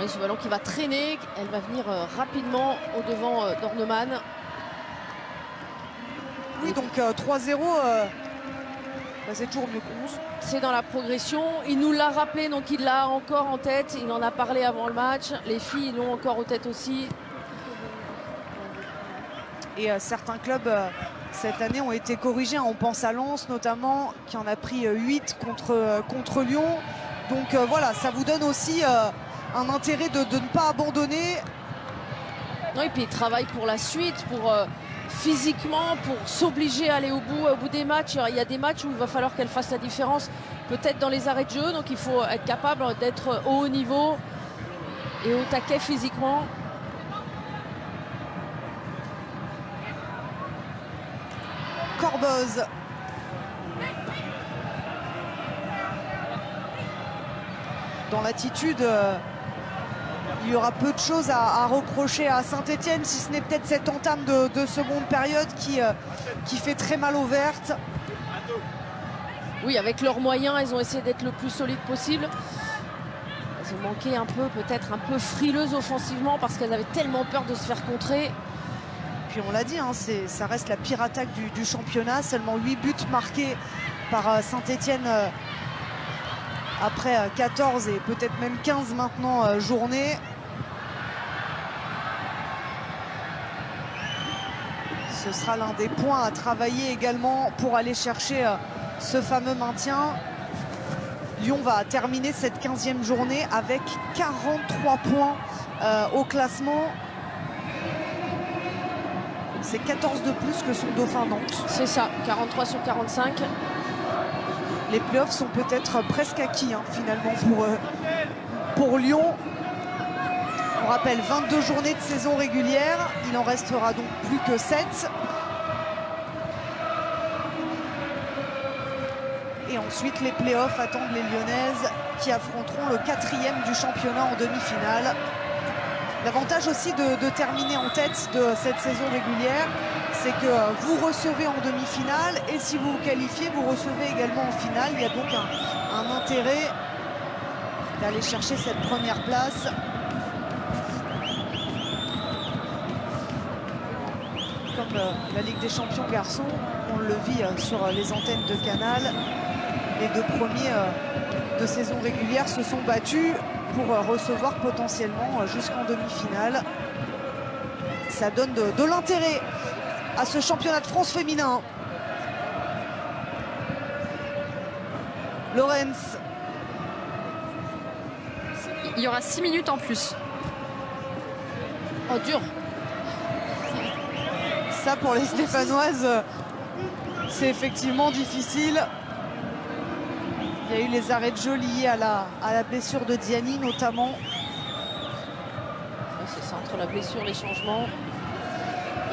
Oui, ce ballon qui va traîner, elle va venir rapidement au devant d'Horneman. Oui, donc 3-0, c'est toujours mieux qu'11. C'est dans la progression. Il nous l'a rappelé, donc il l'a encore en tête. Il en a parlé avant le match. Les filles l'ont encore en tête aussi. Et certains clubs cette année ont été corrigés. On pense à Lens notamment, qui en a pris 8 contre Lyon. Donc voilà, ça vous donne aussi un intérêt de ne pas abandonner. Non, et puis il travaille pour la suite, pour physiquement, pour s'obliger à aller au bout des matchs. Il y a des matchs où il va falloir qu'elle fasse la différence, peut-être dans les arrêts de jeu. Donc il faut être capable d'être au haut niveau et au taquet physiquement. Corboz. Dans l'attitude, il y aura peu de choses à reprocher à Saint-Etienne, si ce n'est peut-être cette entame de seconde période qui fait très mal aux Vertes. Oui, avec leurs moyens, elles ont essayé d'être le plus solide possible. Elles ont manqué un peu, peut-être un peu frileuses offensivement, parce qu'elles avaient tellement peur de se faire contrer. puis on l'a dit, hein, ça reste la pire attaque du championnat. Seulement 8 buts marqués par Saint-Étienne après 14 et peut-être même 15 maintenant journées. Ce sera l'un des points à travailler également pour aller chercher ce fameux maintien. Lyon va terminer cette 15e journée avec 43 points au classement. C'est 14 de plus que son dauphin Nantes. C'est ça, 43 sur 45. Les playoffs sont peut-être presque acquis hein, finalement pour Lyon. On rappelle 22 journées de saison régulière. Il en restera donc plus que 7. Et ensuite, les playoffs attendent les Lyonnaises qui affronteront le 4e du championnat en demi-finale. L'avantage aussi de terminer en tête de cette saison régulière, c'est que vous recevez en demi-finale et si vous vous qualifiez, vous recevez également en finale. Il y a donc un intérêt d'aller chercher cette première place. Comme la Ligue des Champions garçons, on le vit sur les antennes de Canal. Les deux premiers de saison régulière se sont battus pour recevoir potentiellement jusqu'en demi-finale. Ça donne de l'intérêt à ce championnat de France féminin. Lorenz. Il y aura 6 minutes en plus. Oh, dur. Ça, pour les Stéphanoises, c'est effectivement difficile. Il y a eu les arrêts de jeu liés à la blessure de Diani, notamment. C'est ça, entre la blessure, les changements.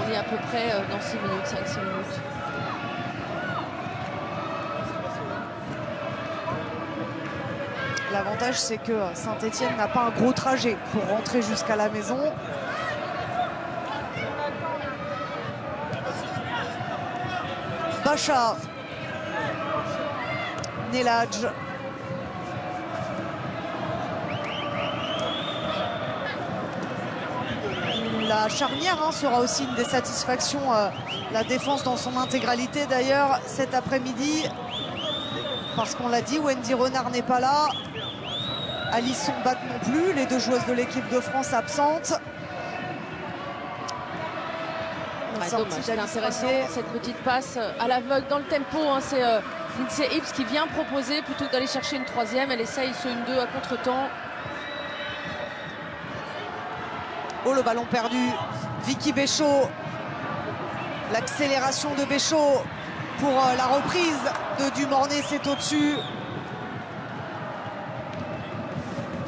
On est à peu près dans 6 minutes, 5-6 minutes. L'avantage, c'est que Saint-Étienne n'a pas un gros trajet pour rentrer jusqu'à la maison. Bacha, Neladj. La charnière hein, sera aussi une des satisfactions, la défense dans son intégralité d'ailleurs cet après-midi. Parce qu'on l'a dit, Wendy Renard n'est pas là. Alisson Bat non plus, les deux joueuses de l'équipe de France absentes. Dommage, c'est intéressant cette petite passe à l'aveugle dans le tempo. Hein, c'est Lindsay Hibbs qui vient proposer plutôt que d'aller chercher une troisième. Elle essaye ce 1-2 à contre-temps. Oh, le ballon perdu. Vicky Béchot. L'accélération de Béchot pour la reprise de Dumornay, c'est au-dessus.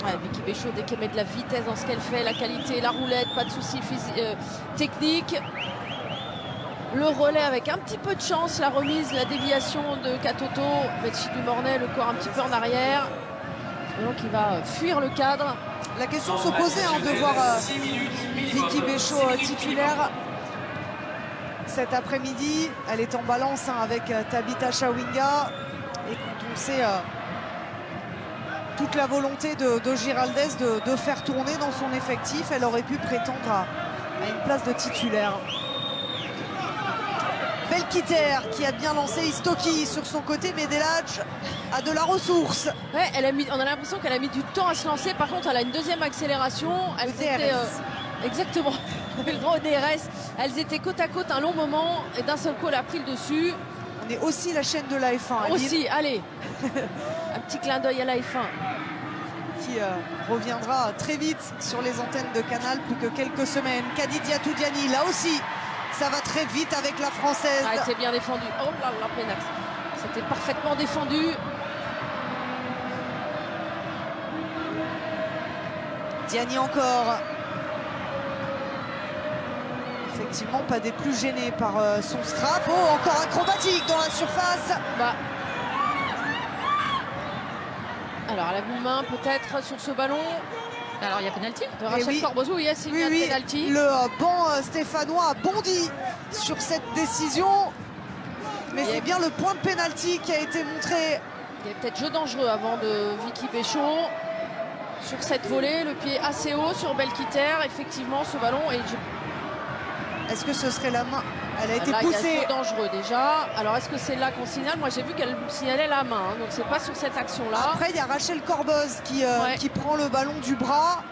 Ouais, Vicky Béchot, dès qu'elle met de la vitesse dans ce qu'elle fait, la qualité, la roulette, pas de soucis techniques. Le relais avec un petit peu de chance, la remise, la déviation de Katoto. Betty Dumornay, le corps un petit peu en arrière. Donc il va fuir le cadre. La question se posait hein, de voir Vicky Béchot titulaire cet après-midi. Elle est en balance hein, avec Tabitha Chawinga. Et quand on sait toute la volonté de Giraldez de faire tourner dans son effectif, elle aurait pu prétendre à une place de titulaire. Belkiter qui a bien lancé Istoki sur son côté, mais Neladj a de la ressource. Ouais, on a l'impression qu'elle a mis du temps à se lancer. Par contre, elle a une deuxième accélération. Elles étaient, exactement, le droit au DRS. Elles étaient côte à côte un long moment et d'un seul coup, elle a pris le dessus. On est aussi la chaîne de la F1. Aussi, allez. Un petit clin d'œil à la F1. Qui reviendra très vite sur les antennes de Canal, plus que quelques semaines. Kadidia Toudiani, là aussi. Ça va très vite avec la Française. Ah, c'est bien défendu. Oh là là, pénax. C'était parfaitement défendu. Diani encore. Effectivement, pas des plus gênés par son scrap. Oh, encore acrobatique dans la surface. Bah. Alors, elle a une main peut-être sur ce ballon. Alors il y a pénalty de Rachel Corbozo, oui, il y a pénalty. Le banc stéphanois a bondi sur cette décision. Mais c'est bien le point de pénalty qui a été montré. Il y a peut-être jeu dangereux avant de Vicky Béchot. Sur cette volée, le pied assez haut sur Belkiter. Effectivement, ce ballon. Et Est-ce que ce serait la main? Elle a été Là, il y a poussée. jeu dangereux déjà. Alors est-ce que c'est là qu'on signale? Moi j'ai vu qu'elle signalait la main, hein, donc c'est pas sur cette action-là. Après, il y a Rachel Corboz Ouais. qui prend le ballon du bras.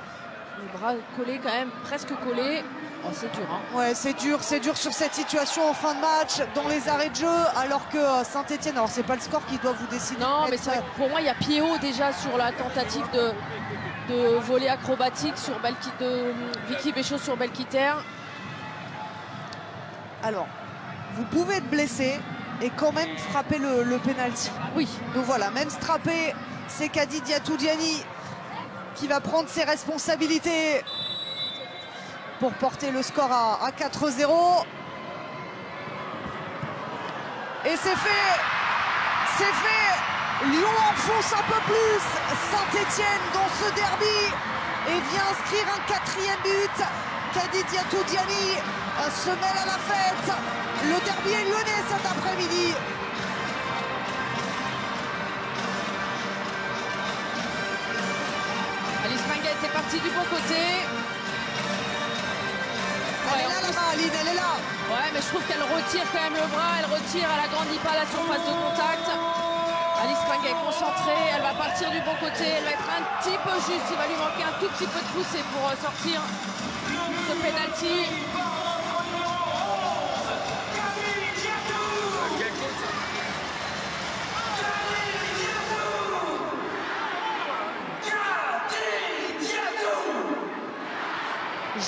Les bras collés quand même, presque collés. Oh, c'est dur, hein. Ouais, c'est dur sur cette situation en fin de match, dans les arrêts de jeu, alors que Saint-Etienne, alors c'est pas le score qui doit vous décider. Non, de mais mettre, c'est vrai que pour moi, il y a pied haut déjà sur la tentative de volet acrobatique sur de Vicky Béchot sur Belkiter. Alors, vous pouvez être blessé et quand même frapper le penalty. Oui, Donc voilà, même strappé, c'est Kadi Diatou-Diani qui va prendre ses responsabilités pour porter le score à 4-0. Et c'est fait! C'est fait! Lyon enfonce un peu plus Saint-Etienne dans ce derby et vient inscrire un 4e but. Kadi Diatou-Diani se mêle à la fête. Le derby est lyonnais cet après-midi. Alice Minguet est partie du bon côté. Elle est là, la main, Aline, elle est là. Ouais, mais je trouve qu'elle retire quand même le bras, elle retire, elle agrandit pas la surface de contact. Alice Minguet est concentrée, elle va partir du bon côté, elle va être un petit peu juste, il va lui manquer un tout petit peu de poussée pour sortir ce penalty.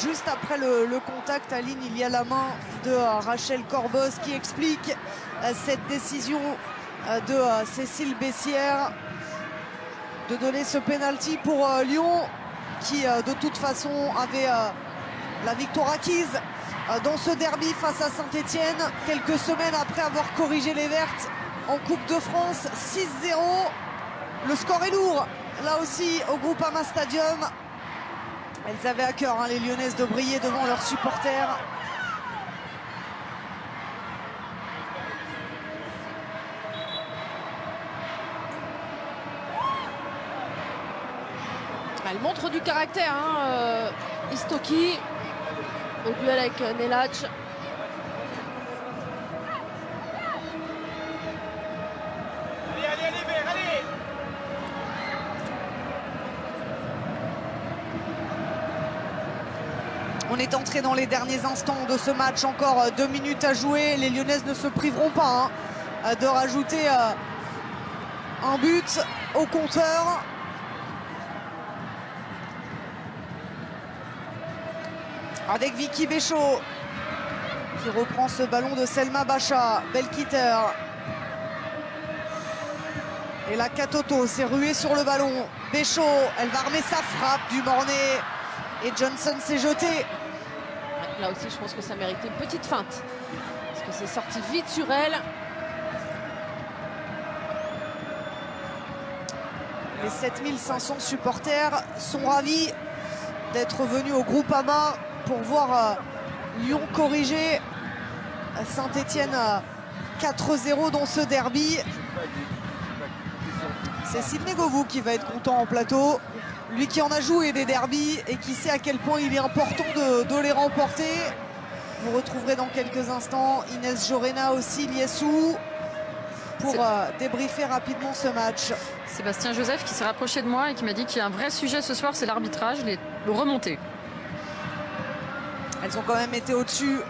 Juste après le contact, Aline, il y a la main de Rachel Corboz qui explique cette décision de Cécile Bessières de donner ce penalty pour Lyon qui de toute façon avait la victoire acquise dans ce derby face à Saint-Etienne quelques semaines après avoir corrigé les Vertes en Coupe de France. 6-0, le score est lourd là aussi au Groupama Stadium. Elles avaient à cœur, hein, les Lyonnaises, de briller devant leurs supporters. Elle montre du caractère, hein, Istoki, au duel avec Nelac. On est entré dans les derniers instants de ce match, encore 2 minutes à jouer. Les Lyonnaises ne se priveront pas de rajouter un but au compteur. Avec Vicky Béchot qui reprend ce ballon de Selma Bacha. Belkiter. Et là, Katoto s'est ruée sur le ballon. Béchot, elle va armer sa frappe du Mornay. Et Johnson s'est jeté. Là aussi, je pense que ça méritait une petite feinte. Parce que c'est sorti vite sur elle. Les 7500 supporters sont ravis d'être venus au Groupama pour voir Lyon corriger Saint-Etienne 4-0 dans ce derby. C'est Sidney Govou qui va être content en plateau. Lui qui en a joué des derbies et qui sait à quel point il est important de les remporter. Vous retrouverez dans quelques instants Inès Jorena aussi, Liessou, pour débriefer rapidement ce match. Sébastien Joseph qui s'est rapproché de moi et qui m'a dit qu'il y a un vrai sujet ce soir, c'est l'arbitrage, les remontées. Elles ont quand même été au-dessus,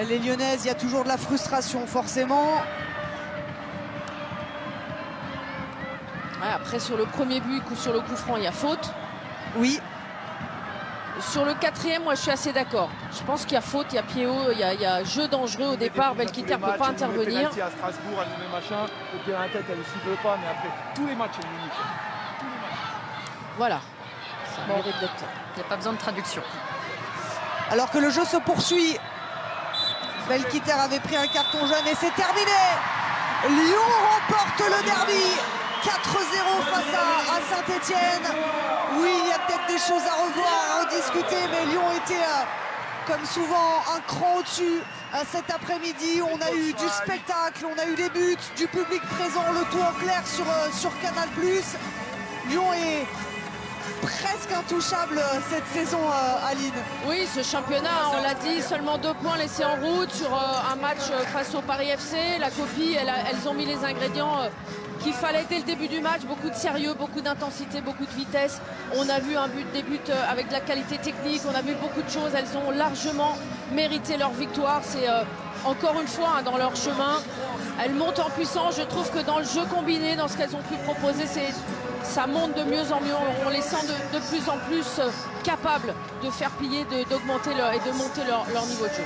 les Lyonnaises. Il y a toujours de la frustration, forcément. Ouais, après, sur le premier but ou sur le coup franc, il y a faute. Oui. Sur le 4e, moi, je suis assez d'accord. Je pense qu'il y a faute, il y a pied haut, il y a jeu dangereux au départ. Belkiter ne peut pas intervenir. À Strasbourg, elle nous met machin, le pied à la tête, elle ne cible pas, mais après, tous les matchs, elle nous nique. Tous les matchs. Voilà. Ça Bon. mérite d'être. Il n'y a pas besoin de traduction. Alors que le jeu se poursuit. Belkiter avait pris un carton jaune et c'est terminé. Lyon remporte le derby. 4-0 face à Saint-Etienne. Oui, il y a peut-être des choses à revoir, à rediscuter, mais Lyon était, comme souvent, un cran au-dessus cet après-midi. On a eu du spectacle, on a eu des buts, du public présent, le tout en clair sur Canal+. Lyon est presque intouchable cette saison, Aline. Oui, ce championnat, on l'a dit, seulement 2 points laissés en route sur un match face au Paris FC. La copie, elles ont mis les ingrédients qu'il fallait dès le début du match. Beaucoup de sérieux, beaucoup d'intensité, beaucoup de vitesse. On a vu des buts avec de la qualité technique. On a vu beaucoup de choses. Elles ont largement mérité leur victoire. C'est encore une fois dans leur chemin. Elles montent en puissance. Je trouve que dans le jeu combiné, dans ce qu'elles ont pu proposer, ça monte de mieux en mieux. On les sent de plus en plus capables de faire plier, d'augmenter et de monter leur niveau de jeu.